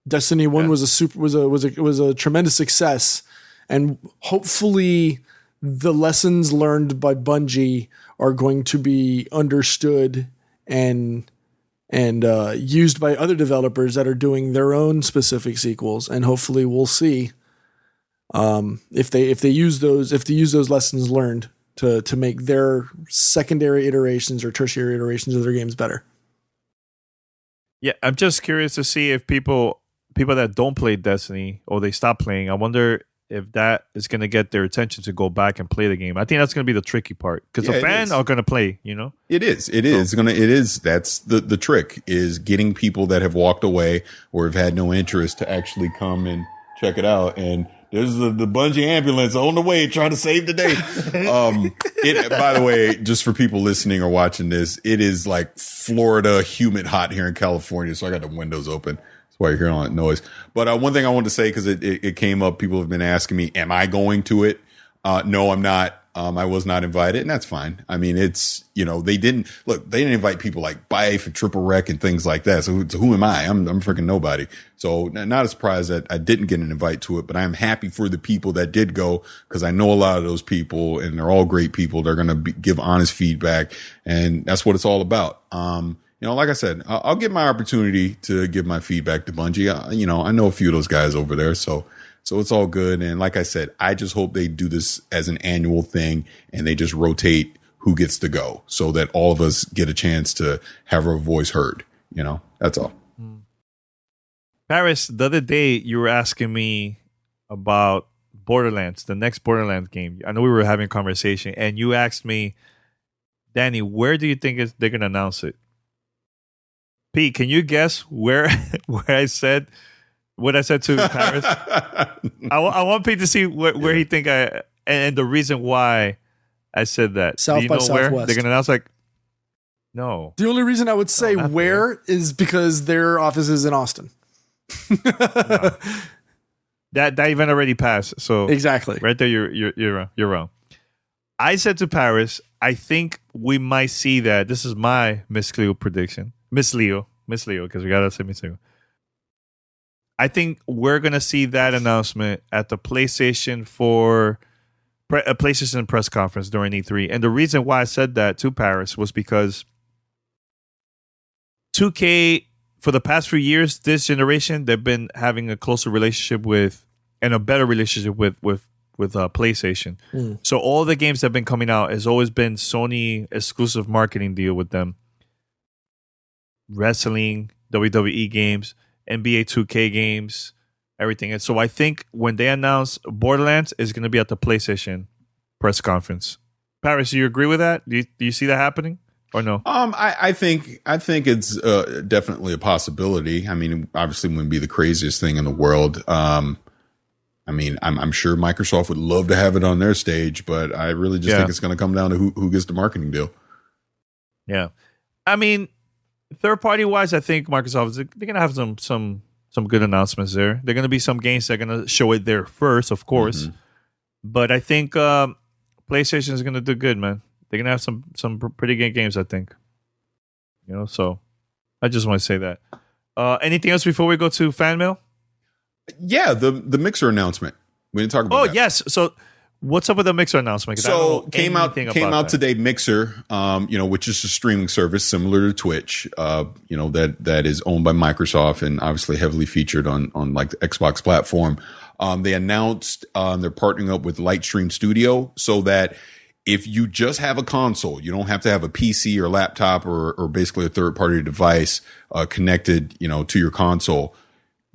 Speaker 4: Destiny 1 was a tremendous success, and hopefully the lessons learned by Bungie are going to be understood and used by other developers that are doing their own specific sequels, and hopefully we'll see if they use those lessons learned to make their secondary iterations or tertiary iterations of their games better.
Speaker 1: Yeah, I'm just curious to see if people that don't play Destiny or they stop playing, I wonder if that is going to get their attention to go back and play the game. I think that's going to be the tricky part because the fans are going to play, It is. That's the trick, is getting people that have walked away or have had no interest to actually come and check it out. And there's the Bungie ambulance on the way trying to save the day. By the way, just for people listening or watching this, it is like Florida humid hot here in California. So I got the windows open. Why you're hearing all that noise. But one thing I wanted to say, because it came up, people have been asking me, am I going to it? No, I'm not. I was not invited, and that's fine. I mean, it's, they didn't invite people like Bife and Triple Rec and things like that. So who am I? I'm freaking nobody. So not a surprise that I didn't get an invite to it, but I'm happy for the people that did go, because I know a lot of those people, and they're all great people. They're going to give honest feedback, and that's what it's all about. Like I said, I'll get my opportunity to give my feedback to Bungie. I know a few of those guys over there, so it's all good. And like I said, I just hope they do this as an annual thing, and they just rotate who gets to go, so that all of us get a chance to have our voice heard. That's all. Parris, the other day you were asking me about Borderlands, the next Borderlands game. I know we were having a conversation, and you asked me, Danny, where do you think they're going to announce it? Pete, can you guess where I said what I said to Parris? I want Pete to see where he think and the reason why I said that.
Speaker 4: South
Speaker 1: do you
Speaker 4: by
Speaker 1: know
Speaker 4: Southwest.
Speaker 1: Where they're gonna announce? No.
Speaker 4: The only reason I would say where is because their office is in Austin.
Speaker 1: No. That event already passed. So
Speaker 4: exactly,
Speaker 1: right there, you're wrong. I said to Parris, I think we might see that. This is my Miss Cleo prediction. Miss Leo, because we gotta say Miss Leo. I think we're gonna see that announcement at the PlayStation PlayStation press conference during E3. And the reason why I said that to Parris was because 2K, for the past few years, this generation, they've been having a closer relationship with, and a better relationship with PlayStation. So all the games that have been coming out has always been Sony exclusive marketing deal with them. Wrestling, WWE games, NBA 2K games, everything. And so I think when they announce Borderlands, is going to be at the PlayStation press conference. Parris, do you agree with that? Do you see that happening or no?
Speaker 3: I think it's definitely a possibility. I mean, obviously, it wouldn't be the craziest thing in the world. I'm sure Microsoft would love to have it on their stage, but I really just think it's going to come down to who gets the marketing deal.
Speaker 1: Yeah, I mean, third party wise, I think Microsoft they're going to have some good announcements there. There are going to be some games that are going to show it there first, of course. But I think PlayStation is going to do good, man. They're going to have some pretty good games, I think. So I just want to say that. Anything else before we go to fan mail?
Speaker 3: Yeah, the Mixer announcement. We didn't talk about that.
Speaker 1: Yes. So what's up with the Mixer announcement?
Speaker 3: So came out today, Mixer, which is a streaming service similar to Twitch, that is owned by Microsoft and obviously heavily featured on like the Xbox platform. They announced they're partnering up with Lightstream Studio so that if you just have a console, you don't have to have a PC or laptop or basically a third party device connected, to your console.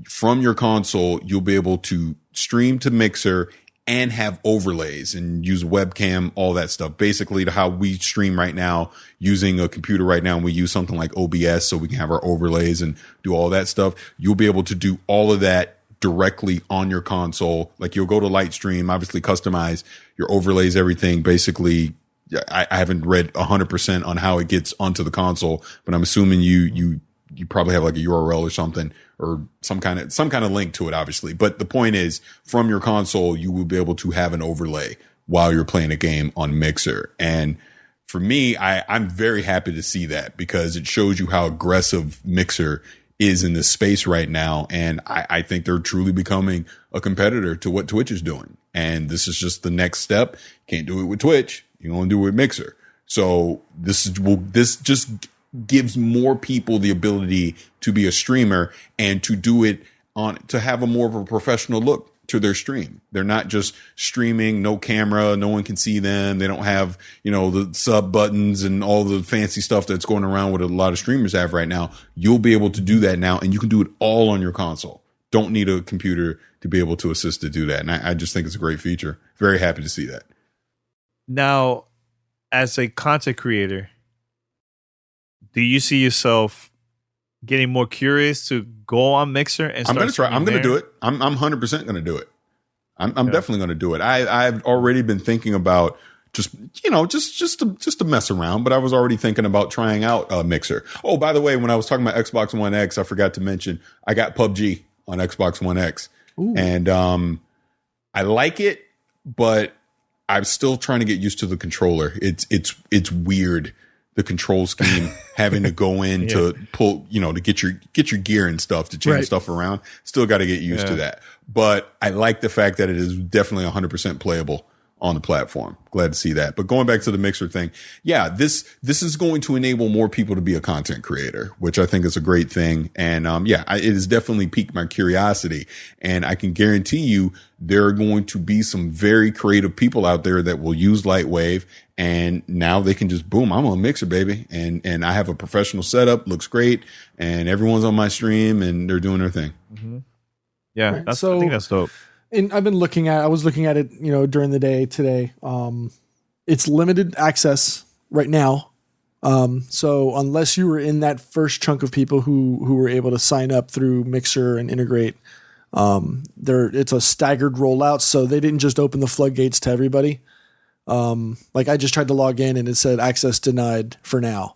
Speaker 3: From your console, you'll be able to stream to Mixer and have overlays and use webcam, all that stuff. Basically to how we stream right now using a computer right now. And we use something like OBS so we can have our overlays and do all that stuff. You'll be able to do all of that directly on your console. Like you'll go to Lightstream, obviously customize your overlays, everything. Basically, I haven't read 100% on how it gets onto the console, but I'm assuming you probably have like a URL or something or some kind of link to it, obviously. But the point is, from your console, you will be able to have an overlay while you're playing a game on Mixer. And for me, I'm very happy to see that because it shows you how aggressive Mixer is in this space right now. And I think they're truly becoming a competitor to what Twitch is doing. And this is just the next step. Can't do it with Twitch. You want to do it with Mixer. So this just gives more people the ability to be a streamer and to do it to have a more of a professional look to their stream. They're not just streaming, no camera, no one can see them. They don't have, the sub buttons and all the fancy stuff that's going around what a lot of streamers have right now. You'll be able to do that now, and you can do it all on your console. Don't need a computer to be able to assist to do that. And I just think it's a great feature. Very happy to see that.
Speaker 1: Now, as a content creator, do you see yourself getting more curious to go on Mixer and
Speaker 3: I'm
Speaker 1: start
Speaker 3: going to try. I'm going to do
Speaker 1: there?
Speaker 3: it. I'm 100% going to do it. I'm definitely going to do it. I've already been thinking about just to mess around, but I was already thinking about trying out Mixer. Oh, by the way, when I was talking about Xbox One X, I forgot to mention I got PUBG on Xbox One X. Ooh. And I like it, but I'm still trying to get used to the controller. It's weird. The control scheme, having to go in to pull, to get your gear and stuff to change stuff around. Still got to get used to that. But I like the fact that it is definitely 100% playable on the platform. Glad to see that. But going back to the Mixer thing, this is going to enable more people to be a content creator, which I think is a great thing. And it has definitely piqued my curiosity. And I can guarantee you there are going to be some very creative people out there that will use Lightwave. And now they can just boom, I'm on Mixer, baby. And I have a professional setup, looks great. And everyone's on my stream and they're doing their thing.
Speaker 1: Mm-hmm. Yeah, I think that's dope.
Speaker 4: And I was looking at it, during the day today. It's limited access right now. So unless you were in that first chunk of people who were able to sign up through Mixer and integrate, it's a staggered rollout. So they didn't just open the floodgates to everybody. Like I just tried to log in and it said access denied for now.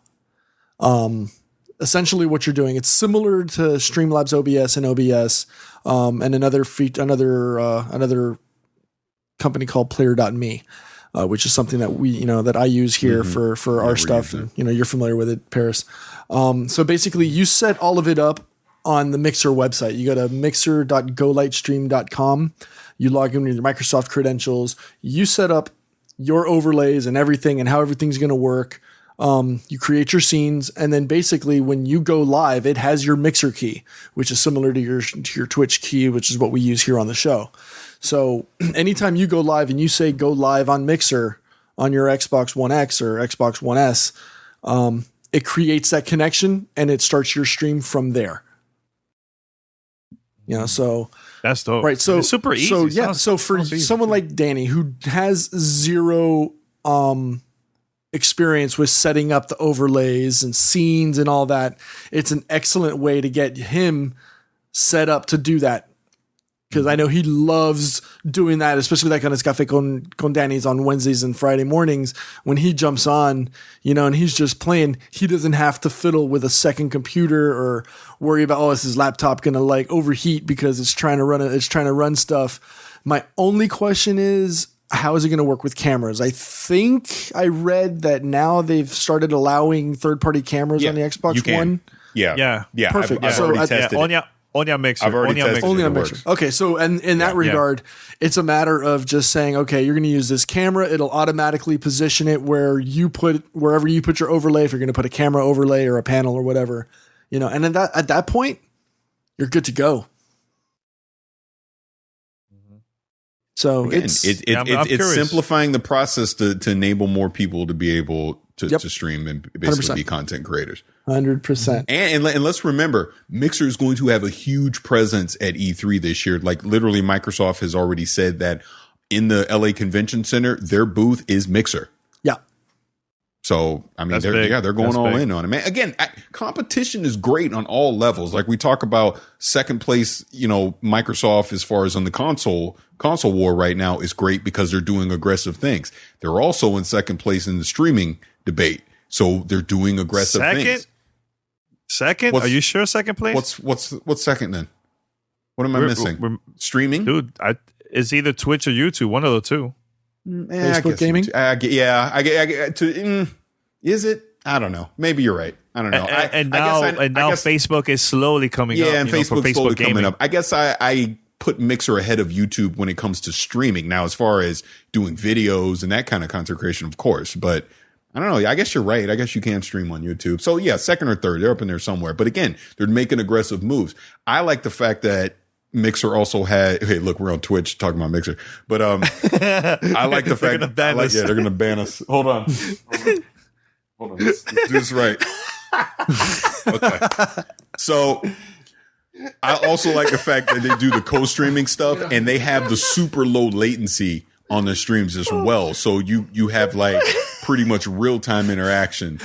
Speaker 4: Essentially what you're doing, it's similar to Streamlabs OBS and OBS, and another company called Player.me, which is something that that I use here for our stuff. And, you're familiar with it, Parris. So basically you set all of it up on the Mixer website. You go to mixer.golightstream.com, you log in with your Microsoft credentials, you set up your overlays and everything and how everything's going to work. You create your scenes, and then basically when you go live, it has your Mixer key, which is similar to your Twitch key, which is what we use here on the show. So anytime you go live and you say go live on Mixer on your Xbox One X or Xbox One S, it creates that connection and it starts your stream from there. So
Speaker 1: that's dope.
Speaker 4: Right. So
Speaker 1: it's super easy.
Speaker 4: So for someone like Danny who has zero experience with setting up the overlays and scenes and all that, it's an excellent way to get him set up to do that. Because I know he loves doing that, especially that kind of Café con Danny's on Wednesdays and Friday mornings when he jumps on, and he's just playing. He doesn't have to fiddle with a second computer or worry about, is his laptop going to overheat because it's trying to run stuff. My only question is, how is it going to work with cameras? I think I read that now they've started allowing third-party cameras on the Xbox One.
Speaker 3: Yeah.
Speaker 4: Perfect.
Speaker 3: I've already tested it.
Speaker 1: On your Mixer.
Speaker 3: I've already tested it.
Speaker 4: Only on Mixer. Okay, so and in that regard, it's a matter of just saying, okay, you're going to use this camera. It'll automatically position it wherever you put your overlay. If you're going to put a camera overlay or a panel or whatever, and then at that point, you're good to go. So
Speaker 3: Again,
Speaker 4: it's
Speaker 3: it's
Speaker 1: curious.
Speaker 3: simplifying the process to enable more people to be able to,
Speaker 4: Yep.
Speaker 3: to stream and basically
Speaker 4: 100%.
Speaker 3: be content creators.
Speaker 4: 100%.
Speaker 3: And let's remember, Mixer is going to have a huge presence at E3 this year. Like literally, Microsoft has already said that in the LA Convention Center, their booth is Mixer.
Speaker 4: Yeah.
Speaker 3: So, I mean, they're going all in on it, man. Again, competition is great on all levels. Like we talk about second place, Microsoft as far as on the console war right now is great because they're doing aggressive things. They're also in second place in the streaming debate. So they're doing aggressive things.
Speaker 1: Second? Are you sure second place?
Speaker 3: What's second then? What am I missing? Streaming?
Speaker 1: Dude, it's either Twitch or YouTube, one of the two.
Speaker 4: Facebook gaming?
Speaker 3: Is it? I don't know. Maybe you're right. I don't know.
Speaker 1: And now Facebook is slowly coming up.
Speaker 3: Yeah, and Facebook's slowly
Speaker 1: gaming.
Speaker 3: coming up. I guess I put Mixer ahead of YouTube when it comes to streaming. Now, as far as doing videos and that kind of content creation, of course. But I don't know. I guess you're right. I guess you can stream on YouTube. So yeah, second or third. They're up in there somewhere. But again, they're making aggressive moves. I like the fact that Mixer also had. Hey, look, we're on Twitch talking about Mixer, but I like the fact that they're going to ban us. Hold on. Let's do this right. Okay. So I also like the fact that they do the co-streaming stuff and they have the super low latency on the streams as well. So you have like pretty much real-time interaction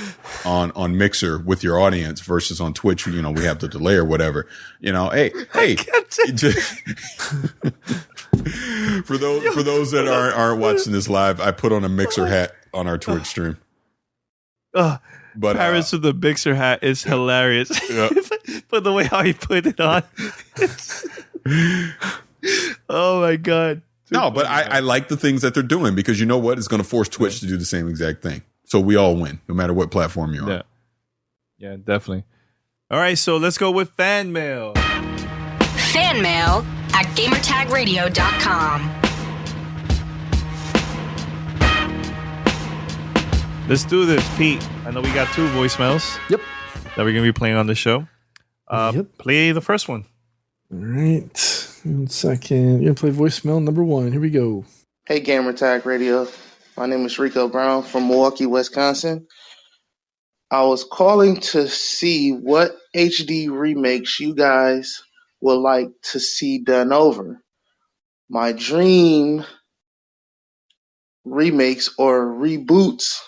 Speaker 3: on Mixer with your audience versus on Twitch, we have the delay or whatever. Hey, for those that aren't watching this live, I put on a Mixer hat on our Twitch stream.
Speaker 1: But Parris with the Mixer hat is hilarious. Yeah. But the way how he put it on. Oh my God.
Speaker 3: No, but I like the things that they're doing because you know what? It's going to force Twitch to do the same exact thing. So we all win, no matter what platform you're on.
Speaker 1: Yeah, definitely. All right, so let's go with fan mail.
Speaker 2: Fan mail at gamertagradio.com.
Speaker 1: Let's do this, Pete. I know we got 2 voicemails.
Speaker 4: Yep.
Speaker 1: That we're going to be playing on the show. Play the first one.
Speaker 4: All right. 1 second. We're going to play voicemail number 1. Here we go.
Speaker 5: Hey, Gamer Tag Radio. My name is Rico Brown from Milwaukee, Wisconsin. I was calling to see what HD remakes you guys would like to see done over. My dream remakes or reboots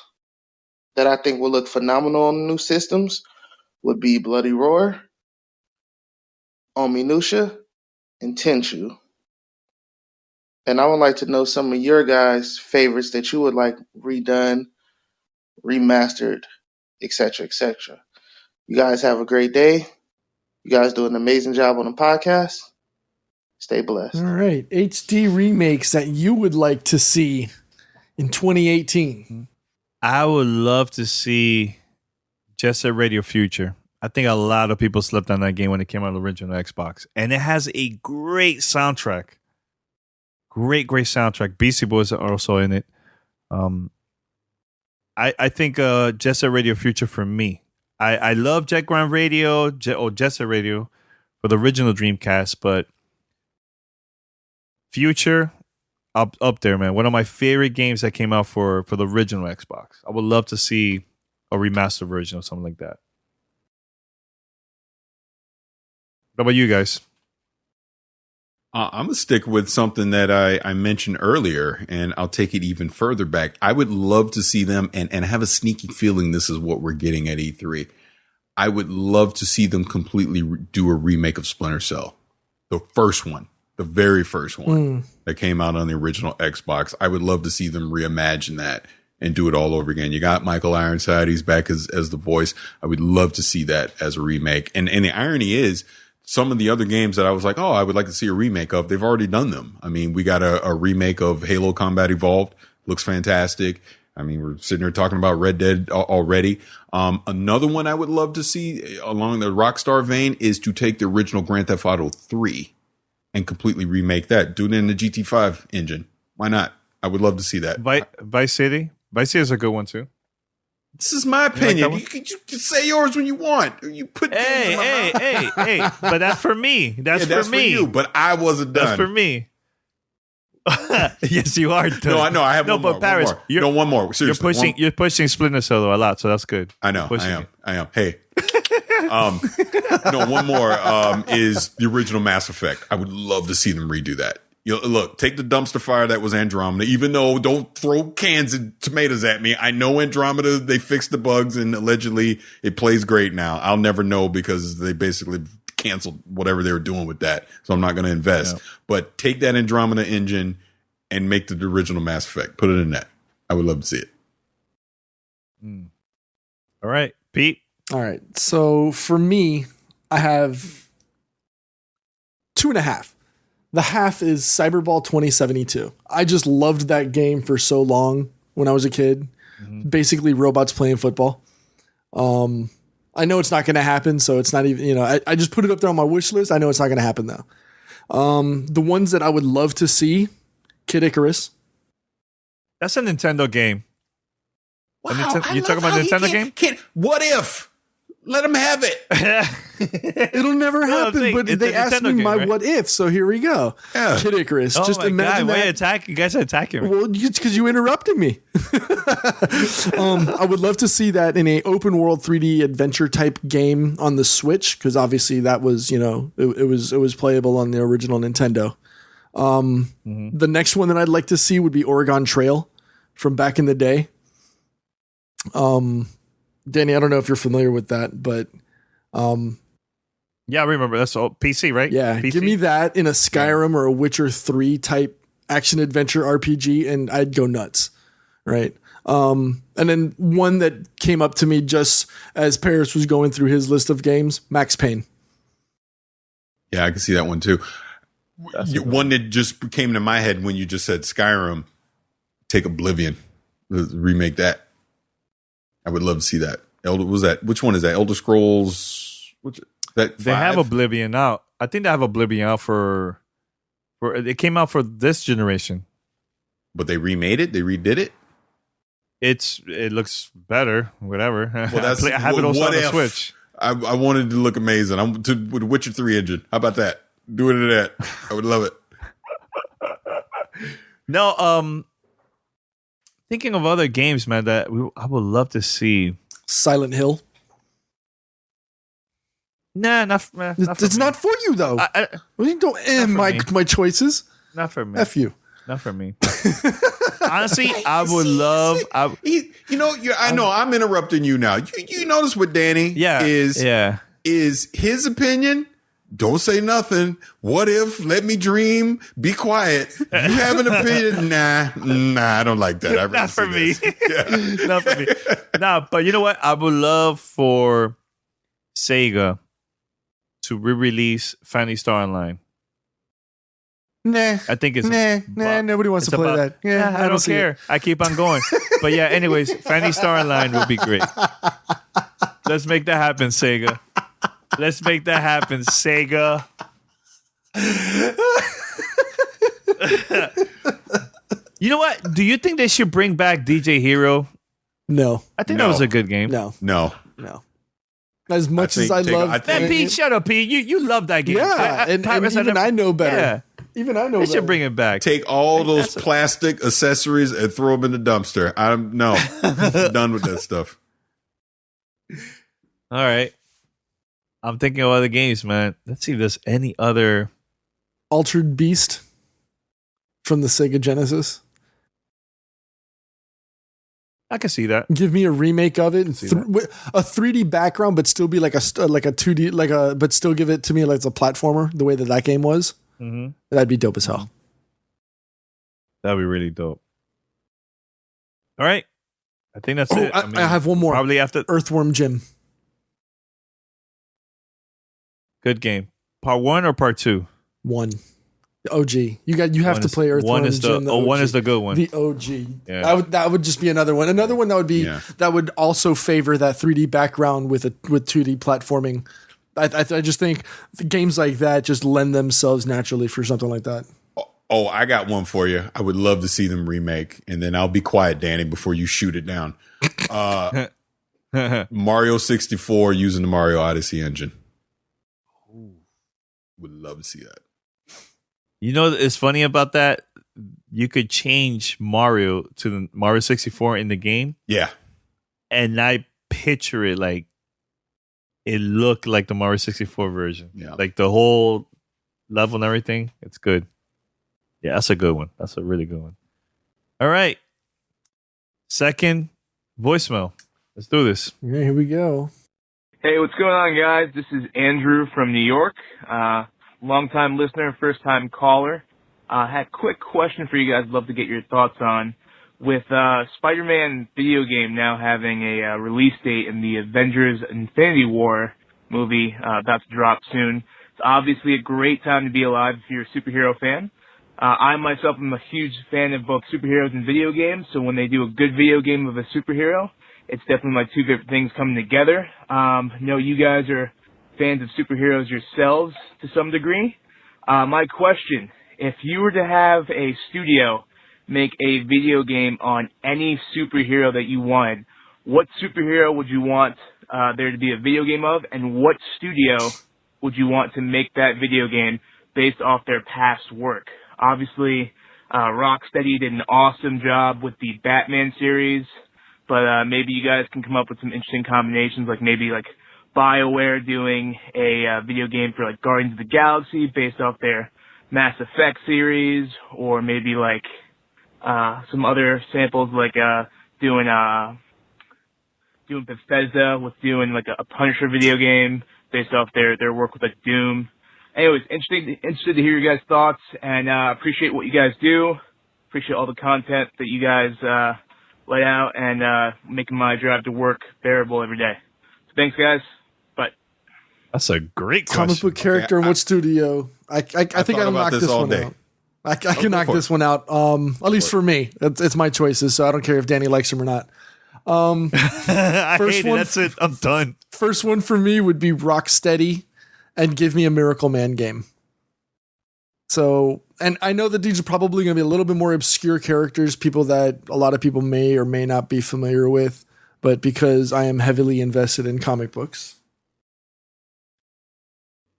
Speaker 5: that I think will look phenomenal on new systems would be Bloody Roar, Onimusha, and Tenchu. And I would like to know some of your guys' favorites that you would like redone, remastered, etc., etc. You guys have a great day. You guys do an amazing job on the podcast. Stay blessed.
Speaker 4: All right. HD remakes that you would like to see in 2018.
Speaker 1: I would love to see Jet Set Radio Future. I think a lot of people slept on that game when it came out on the original Xbox. And it has a great soundtrack. Great soundtrack. Beastie Boys are also in it. I think Jet Set Radio Future for me. I love Jet Set Radio for the original Dreamcast, but Future up there, man. One of my favorite games that came out for the original Xbox. I would love to see a remastered version or something like that. What about you guys?
Speaker 3: I'm going to stick with something that I mentioned earlier, and I'll take it even further back. I would love to see them, and I have a sneaky feeling this is what we're getting at E3. I would love to see them completely do a remake of Splinter Cell. The first one, the very first one that came out on the original Xbox. I would love to see them reimagine that and do it all over again. You got Michael Ironside. He's back as the voice. I would love to see that as a remake. And the irony is, some of the other games that I was like, oh, I would like to see a remake of, they've already done them. I mean, we got a remake of Halo Combat Evolved. Looks fantastic. I mean, we're sitting here talking about Red Dead already. Another one I would love to see along the Rockstar vein is to take the original Grand Theft Auto 3 and completely remake that. Do it in the GT5 engine. Why not? I would love to see that.
Speaker 1: Vice City. Vice City is a good one too.
Speaker 3: This is my opinion. You can say yours when you want. You put
Speaker 1: hey. But that's for me. That's for me.
Speaker 3: For you, but I wasn't done.
Speaker 1: That's for me. Yes, you are.
Speaker 3: No, I know. I have
Speaker 1: no,
Speaker 3: one
Speaker 1: but
Speaker 3: more.
Speaker 1: Parris,
Speaker 3: one more. No, one more. Seriously,
Speaker 1: you're pushing Splinter Solo a lot, so that's good.
Speaker 3: I know. I am. Hey. No, one more is the original Mass Effect. I would love to see them redo that. Look, take the dumpster fire that was Andromeda, even though don't throw cans and tomatoes at me. I know Andromeda, they fixed the bugs and allegedly it plays great now. I'll never know because they basically canceled whatever they were doing with that. So I'm not going to invest. Yeah. But take that Andromeda engine and make the original Mass Effect. Put it in that. I would love to see it.
Speaker 1: All right, Pete.
Speaker 4: All right. So for me, I have 2.5. The half is Cyberball 2072. I just loved that game for so long when I was a kid. Mm-hmm. Basically, robots playing football. I know it's not going to happen, so it's not even, I just put it up there on my wish list. I know it's not going to happen, though. The ones that I would love to see, Kid Icarus.
Speaker 1: That's a Nintendo game.
Speaker 3: Wow,
Speaker 1: you talking about a Nintendo game?
Speaker 3: What if? Let them have it.
Speaker 4: It'll never happen, but they asked me my right? what if, so here we go. Yeah. Kid Icarus.
Speaker 1: Oh
Speaker 4: just
Speaker 1: my
Speaker 4: imagine
Speaker 1: God,
Speaker 4: that.
Speaker 1: You guys are attacking me.
Speaker 4: Well, because you interrupted me. I would love to see that in a open world 3D adventure type game on the Switch, because obviously that was, it was playable on the original Nintendo. The next one that I'd like to see would be Oregon Trail from back in the day. Danny, I don't know if you're familiar with that, but
Speaker 1: yeah, I remember that's all PC, right?
Speaker 4: Yeah,
Speaker 1: PC?
Speaker 4: Give me that in a Skyrim or a Witcher 3 type action adventure RPG, and I'd go nuts, right? And then one that came up to me just as Parris was going through his list of games, Max Payne.
Speaker 3: Yeah, I can see that one too. One that just came to my head when you just said Skyrim. Take Oblivion, remake that. I would love to see that. Which one is that? Elder Scrolls.
Speaker 1: They have Oblivion out. I think they have Oblivion out for. It came out for this generation.
Speaker 3: But they remade it. They redid it.
Speaker 1: It looks better. Whatever.
Speaker 3: Well,
Speaker 1: I have it also on the Switch.
Speaker 3: I wanted to look amazing. With the Witcher 3 engine. How about that? Do it to that. I would love it.
Speaker 1: No. Thinking of other games, man, that I would love to see.
Speaker 4: Silent Hill.
Speaker 1: Nah, not
Speaker 4: it's not for you though. Don't end my choices.
Speaker 1: Not for me.
Speaker 4: F you.
Speaker 1: Not for me. Honestly, I would love.
Speaker 3: I know I'm interrupting you now. You notice what Danny is his opinion. Don't say nothing. What if? Let me dream. Be quiet. You have an opinion? Nah, I don't like that. I really
Speaker 1: Not for me. Yeah. Not for me. Nah, but you know what? I would love for Sega to re-release Phantasy Star Online.
Speaker 4: Nah,
Speaker 1: I think it's
Speaker 4: nobody wants to play that. Yeah,
Speaker 1: I don't care. I keep on going. But yeah, anyways, Phantasy Star Online would be great. Let's make that happen, Sega. Let's make that happen, Sega. You know what? Do you think they should bring back DJ Hero?
Speaker 4: No.
Speaker 1: I think that was a good game.
Speaker 4: No. As much as I love
Speaker 1: that, Pete, shut up, Pete. You love that game.
Speaker 4: Yeah, and even I know better.
Speaker 1: Yeah.
Speaker 4: Even I know
Speaker 1: they should bring it back.
Speaker 3: Take all those plastic accessories and throw them in the dumpster. I'm done with that stuff.
Speaker 1: All right. I'm thinking of other games, man. Let's see if there's any other.
Speaker 4: Altered Beast from the Sega Genesis.
Speaker 1: I can see that.
Speaker 4: Give me a remake of it, a 3D background, but still be like a 2D, but still give it to me like it's a platformer, the way that game was. Mm-hmm. That'd be dope as hell.
Speaker 1: That'd be really dope. All right, I think that's it.
Speaker 4: I have one more.
Speaker 1: Probably after
Speaker 4: Earthworm Jim.
Speaker 1: Good game. Part 1 or part 2?
Speaker 4: 1. The OG. You have to play Earthworm Jim.
Speaker 1: One is the good one.
Speaker 4: The OG. Yeah. That would just be another one. Another one that would be that would also favor that 3D background with 2D platforming. I just think games like that just lend themselves naturally for something like that.
Speaker 3: Oh, I got one for you. I would love to see them remake, and then I'll be quiet, Danny, before you shoot it down. Mario 64 using the Mario Odyssey engine. Would love to see that.
Speaker 1: You know, it's funny about that. you could change Mario to the Mario 64 in the game,
Speaker 3: Yeah.
Speaker 1: and I picture it like it looked like the Mario 64 version.
Speaker 3: Yeah.
Speaker 1: Like the whole level and everything. It's good. Yeah, that's a good one. That's a really good one. All right. Second voicemail. Let's do this.
Speaker 4: Yeah, here we go.
Speaker 6: Hey, what's going on, guys? This is Andrew from New York. Long-time listener, first-time caller. Had a quick question for you guys. Love to get your thoughts on. With Spider-Man video game now having a release date in the Avengers Infinity War movie about to drop soon, it's obviously a great time to be alive if you're a superhero fan. I myself am a huge fan of both superheroes and video games, so when they do a good video game of a superhero, it's definitely my two favorite things coming together. Know you guys are fans of superheroes yourselves to some degree. My question, if you were to have a studio make a video game on any superhero that you wanted, what superhero would you want there to be a video game of, and what studio would you want to make that video game based off their past work? Obviously, Rocksteady did an awesome job with the Batman series, but maybe you guys can come up with some interesting combinations, like maybe like BioWare doing a video game for like Guardians of the Galaxy based off their Mass Effect series, or maybe like some other samples like doing Bethesda with doing like a Punisher video game based off their work with like Doom. Anyways, interested to hear your guys' thoughts, and appreciate what you guys do. Appreciate all the content that you guys lay out, and making my drive to work bearable every day. So thanks, guys. Bye.
Speaker 1: That's a great question.
Speaker 4: Comic book character in what studio? I think I can knock this one out. I can knock this one out. At least for me, it's my choices, so I don't care if Danny likes them or not.
Speaker 1: I hate it. That's it. I'm done.
Speaker 4: First one for me would be Rocksteady, and give me a Miracle Man game. So, and I know that these are probably going to be a little bit more obscure characters, people that a lot of people may or may not be familiar with, but because I am heavily invested in comic books,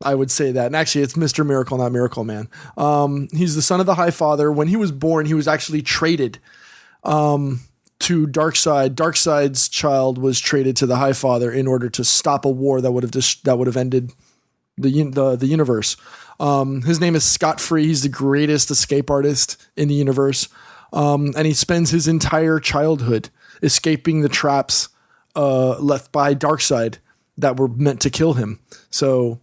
Speaker 4: I would say that. And actually, it's Mr. Miracle, not Miracle Man. He's the son of the High Father. When he was born, he was actually traded to Darkseid. Darkseid's child was traded to the High Father in order to stop a war that would have ended the universe. His name is Scott Free. He's the greatest escape artist in the universe. And he spends his entire childhood escaping the traps left by Darkseid that were meant to kill him. So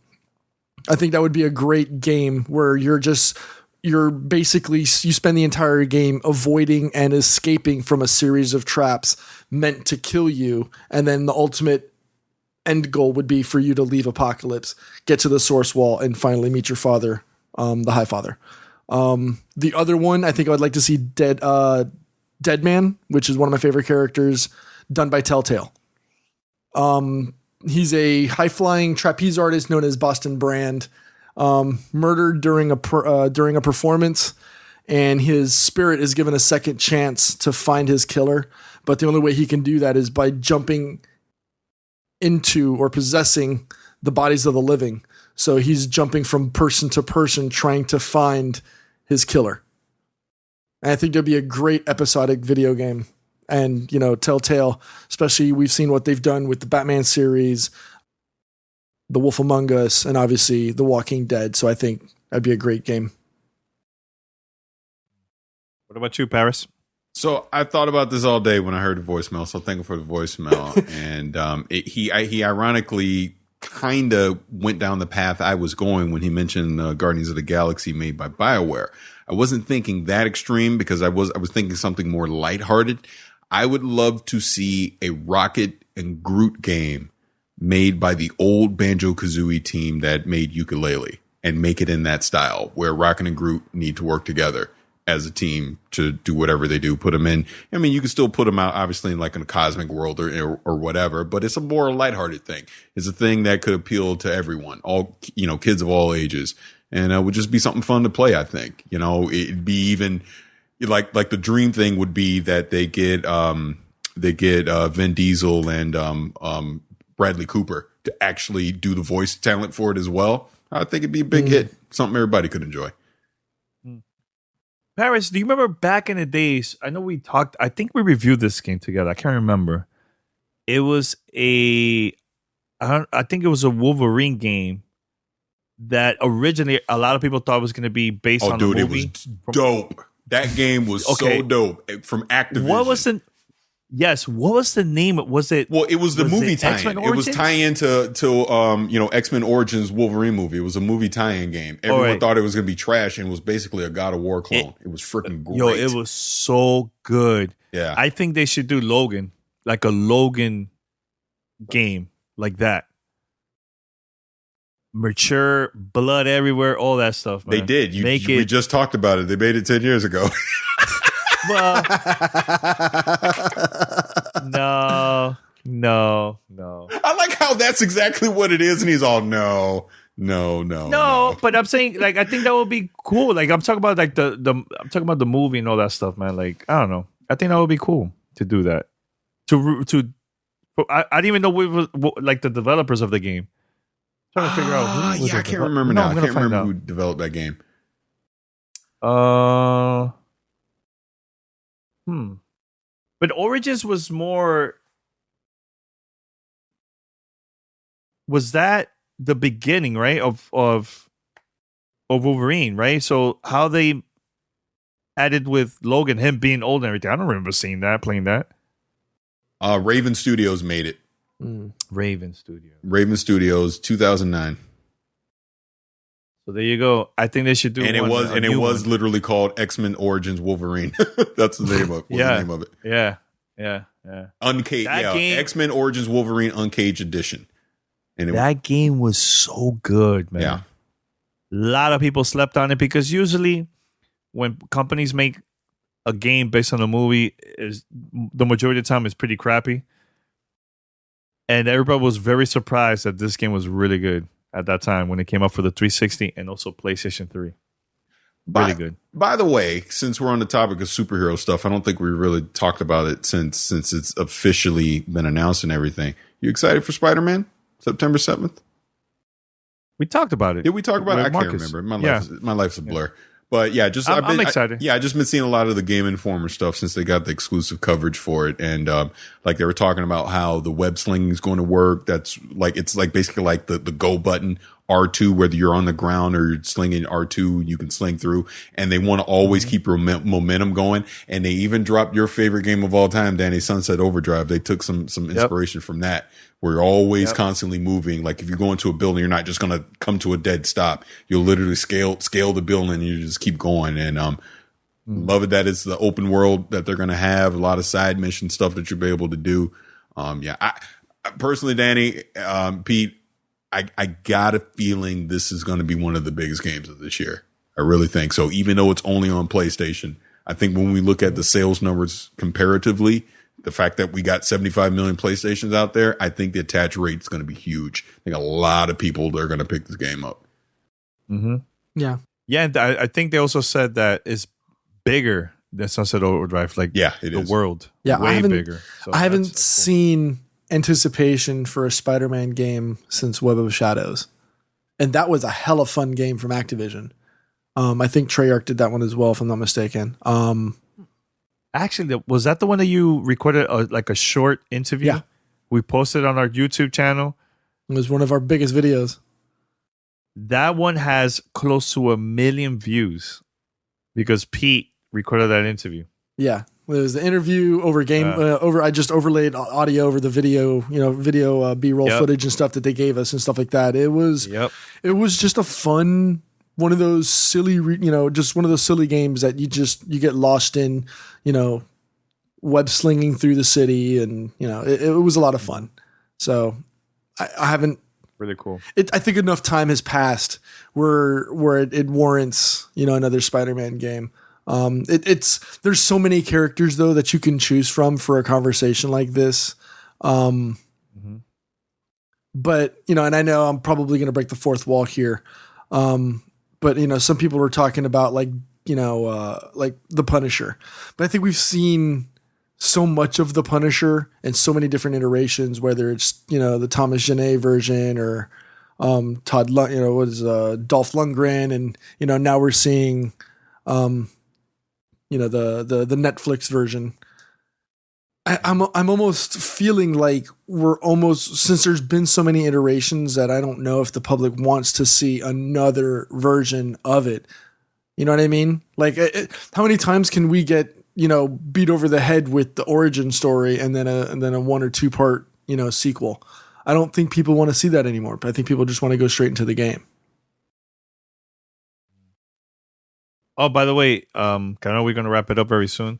Speaker 4: I think that would be a great game where you spend the entire game avoiding and escaping from a series of traps meant to kill you. And then the ultimate end goal would be for you to leave Apocalypse, get to the source wall, and finally meet your father, the High Father. The other one, I think I would like to see Deadman, which is one of my favorite characters, done by Telltale. He's a high-flying trapeze artist known as Boston Brand, murdered during a performance, and his spirit is given a second chance to find his killer. But the only way he can do that is by jumping into or possessing the bodies of the living. So he's jumping from person to person trying to find his killer. And I think there'd be a great episodic video game. And, Telltale, especially we've seen what they've done with the Batman series, The Wolf Among Us, and obviously The Walking Dead. So I think that'd be a great game.
Speaker 1: What about you, Parris?
Speaker 3: So I thought about this all day when I heard the voicemail. So thank you for the voicemail. And he ironically kind of went down the path I was going when he mentioned Guardians of the Galaxy made by BioWare. I wasn't thinking that extreme because I was thinking something more lighthearted. I would love to see a Rocket and Groot game made by the old Banjo-Kazooie team that made Yooka-Laylee, and make it in that style where Rocket and Groot need to work together as a team to do whatever they do. Put them in. I mean, you can still put them out, obviously, in like in a cosmic world or whatever, but it's a more lighthearted thing. It's a thing that could appeal to everyone, all, kids of all ages, and it would just be something fun to play. I think, it'd be even like the dream thing would be that they get Vin Diesel and Bradley Cooper to actually do the voice talent for it as well. I think it'd be a big hit, something everybody could enjoy.
Speaker 1: Parris, do you remember back in the days? I know we talked. I think we reviewed this game together. I can't remember. It was I think it was a Wolverine game that originally a lot of people thought was going to be based on the movie.
Speaker 3: It was dope. That game was so dope from Activision.
Speaker 1: What was the name? Was it?
Speaker 3: Well, it was the movie tie-in. It was tie-in to X-Men Origins Wolverine movie. It was a movie tie-in game. Everyone thought it was going to be trash and was basically a God of War clone. It was freaking great.
Speaker 1: Yo, it was so good.
Speaker 3: Yeah.
Speaker 1: I think they should do Logan, like a Logan game like that. Mature, blood everywhere, all that stuff, man.
Speaker 3: They did. We just talked about it. They made it 10 years ago.
Speaker 1: Well, no.
Speaker 3: I like how that's exactly what it is, and he's all no.
Speaker 1: But I'm saying, like, I think that would be cool. Like, I'm talking about like I'm talking about the movie and all that stuff, man. Like, I don't know. I think that would be cool to do that. I didn't even know what like the developers of the game. I'm trying to figure out.
Speaker 3: I can't remember now. I can't remember who developed that game.
Speaker 1: But Origins was more. Was that the beginning, right? Of Wolverine, right? So how they added with Logan, him being old and everything. I don't remember seeing that, playing that.
Speaker 3: Raven Studios made it.
Speaker 1: Raven
Speaker 3: Studios, 2009.
Speaker 1: So there you go. I think they should do.
Speaker 3: And it was literally called X-Men Origins Wolverine. That's the name of it.
Speaker 1: Yeah.
Speaker 3: Uncaged. X-Men Origins Wolverine Uncaged Edition. And
Speaker 1: that game was so good, man.
Speaker 3: Yeah.
Speaker 1: A lot of people slept on it because usually when companies make a game based on a movie, is the majority of the time is pretty crappy. And everybody was very surprised that this game was really good at that time when it came out for the 360 and also PlayStation 3. Really good.
Speaker 3: By the way, since we're on the topic of superhero stuff, I don't think we really talked about it since it's officially been announced and everything. You excited for Spider-Man? September 7th?
Speaker 1: We talked about it.
Speaker 3: Did we talk about it? I can't remember. My life's a blur. But yeah, I'm excited. I've just been seeing a lot of the Game Informer stuff since they got the exclusive coverage for it, and like they were talking about how the web slinging is going to work. That's like it's like basically like the go button R2, whether you're on the ground or you're slinging R2, you can sling through, and they want to always keep your momentum going. And they even dropped your favorite game of all time, Danny, Sunset Overdrive. They took some inspiration from that. Where you're always constantly moving. Like if you go into a building, you're not just going to come to a dead stop. You'll literally scale the building and you just keep going. And love it that it's the open world that they're going to have. A lot of side mission stuff that you'll be able to do. I personally, Danny, Pete, I got a feeling this is going to be one of the biggest games of this year. I really think so. Even though it's only on PlayStation, I think when we look at the sales numbers comparatively, the fact that we got 75 million PlayStations out there, I think the attach rate is going to be huge. I think a lot of people are going to pick this game up.
Speaker 1: Mm-hmm.
Speaker 4: Yeah.
Speaker 1: Yeah, and I think they also said that it's bigger than Sunset Overdrive. Like,
Speaker 3: it is.
Speaker 1: The world.
Speaker 4: Yeah,
Speaker 1: way bigger. So
Speaker 4: I haven't seen anticipation for a Spider-Man game since Web of Shadows. And that was a hella fun game from Activision. I think Treyarch did that one as well, if I'm not mistaken.
Speaker 1: Actually, was that the one that you recorded like a short interview?
Speaker 4: Yeah.
Speaker 1: We posted on our YouTube channel.
Speaker 4: It was one of our biggest videos.
Speaker 1: That one has close to 1 million views because Pete recorded that interview.
Speaker 4: Yeah. It was the interview over game I just overlaid audio over the video, video B-roll footage and stuff that they gave us and stuff like that. It was just a fun one of those silly, just one of those silly games that you get lost in, web slinging through the city, and it was a lot of fun. So I haven't
Speaker 1: really cool.
Speaker 4: I think enough time has passed where it warrants another Spider-Man game. There's so many characters though that you can choose from for a conversation like this. But and I know I'm probably going to break the fourth wall here. But some people were talking about like the Punisher, but I think we've seen so much of the Punisher and so many different iterations, whether it's the Thomas Jane version or Dolph Lundgren, and now we're seeing the Netflix version. I'm almost feeling like we're almost, since there's been so many iterations, that I don't know if the public wants to see another version of it. You know what I mean? Like, how many times can we get, beat over the head with the origin story and then a 1 or 2 part, sequel? I don't think people want to see that anymore, but I think people just want to go straight into the game.
Speaker 1: Oh, by the way, I know we're going to wrap it up very soon.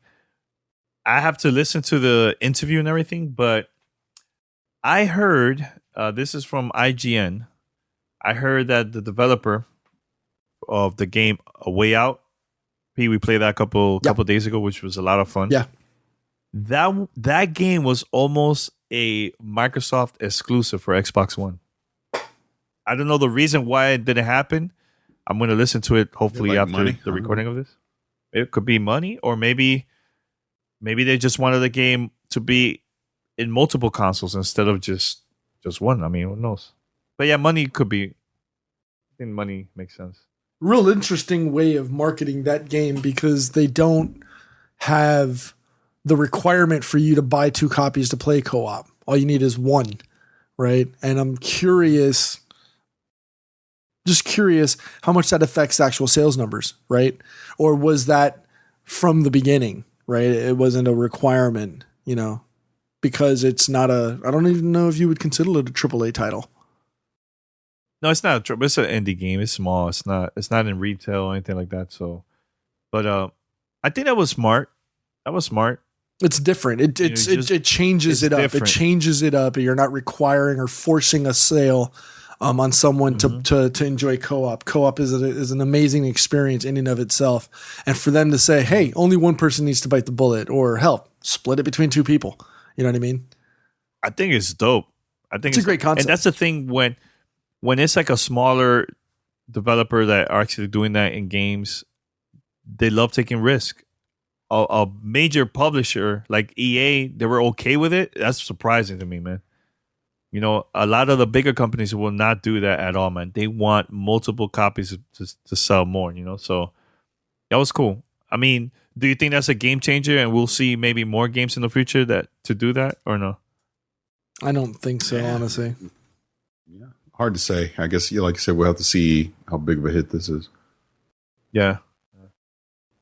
Speaker 1: I have to listen to the interview and everything, but I heard, this is from IGN, I heard that the developer of the game A Way Out, we played that a couple days ago, which was a lot of fun.
Speaker 4: Yeah.
Speaker 1: That game was almost a Microsoft exclusive for Xbox One. I don't know the reason why it didn't happen. I'm going to listen to it hopefully after the recording of this. It could be money, or maybe they just wanted the game to be in multiple consoles instead of just one. I mean, who knows? But yeah, money could be. I think money makes sense.
Speaker 4: Real interesting way of marketing that game, because they don't have the requirement for you to buy 2 copies to play co-op. All you need is 1, right? And I'm curious how much that affects actual sales numbers, right? Or was that from the beginning, right? It wasn't a requirement, because it's not I don't even know if you would consider it a AAA title.
Speaker 1: No, it's not a triple. It's an indie game. It's small. It's not in retail or anything like that. So, but I think that was smart.
Speaker 4: It's different. It changes it up. Different. It changes it up. You're not requiring or forcing a sale on someone to enjoy co-op. Co-op is an amazing experience in and of itself. And for them to say, hey, only one person needs to bite the bullet, or hell, split it between 2 people. You know what I mean?
Speaker 1: I think it's dope. I think
Speaker 4: it's a great concept.
Speaker 1: And that's the thing, when it's like a smaller developer that are actually doing that in games, they love taking risk. A major publisher like EA, they were okay with it. That's surprising to me, man. A lot of the bigger companies will not do that at all, man. They want multiple copies to sell more, So that was cool. I mean, do you think that's a game changer and we'll see maybe more games in the future to do that, or no?
Speaker 4: I don't think so, honestly.
Speaker 3: Yeah. Hard to say. I guess, like you said, we'll have to see how big of a hit this is.
Speaker 1: Yeah.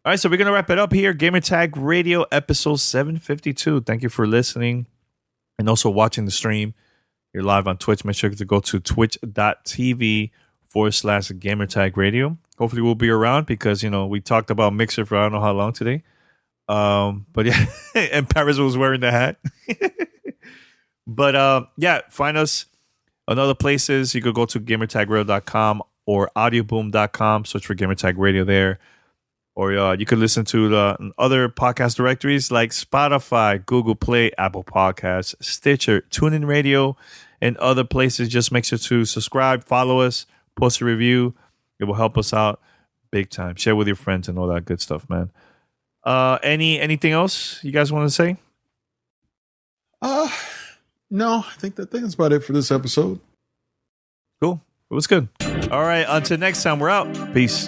Speaker 1: All right, so we're going to wrap it up here. Gamertag Radio episode 752. Thank you for listening and also watching the stream. You're live on Twitch. Make sure to go to twitch.tv/Gamertag Radio. Hopefully we'll be around because, we talked about Mixer for I don't know how long today. But yeah, and Parris was wearing the hat. But yeah, find us on other places. You could go to gamertagradio.com or audioboom.com. Search for Gamertag Radio there. Or you could listen to the other podcast directories like Spotify, Google Play, Apple Podcasts, Stitcher, TuneIn Radio, and other places. Just make sure to subscribe, follow us, post a review. It will help us out big time. Share with your friends and all that good stuff, man. Anything else you guys want to say?
Speaker 3: No, I think that's about it for this episode.
Speaker 1: Cool. It was good. All right. Until next time, we're out. Peace.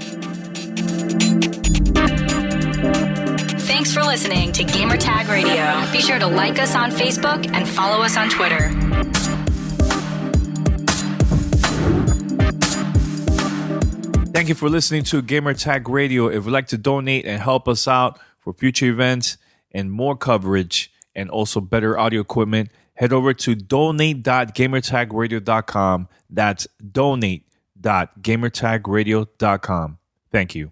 Speaker 2: Thanks for listening to Gamertag Radio. Be sure to like us on Facebook and follow us on Twitter.
Speaker 1: Thank you for listening to Gamertag Radio. If you'd like to donate and help us out for future events and more coverage and also better audio equipment, head over to donate.gamertagradio.com. That's donate.gamertagradio.com. Thank you.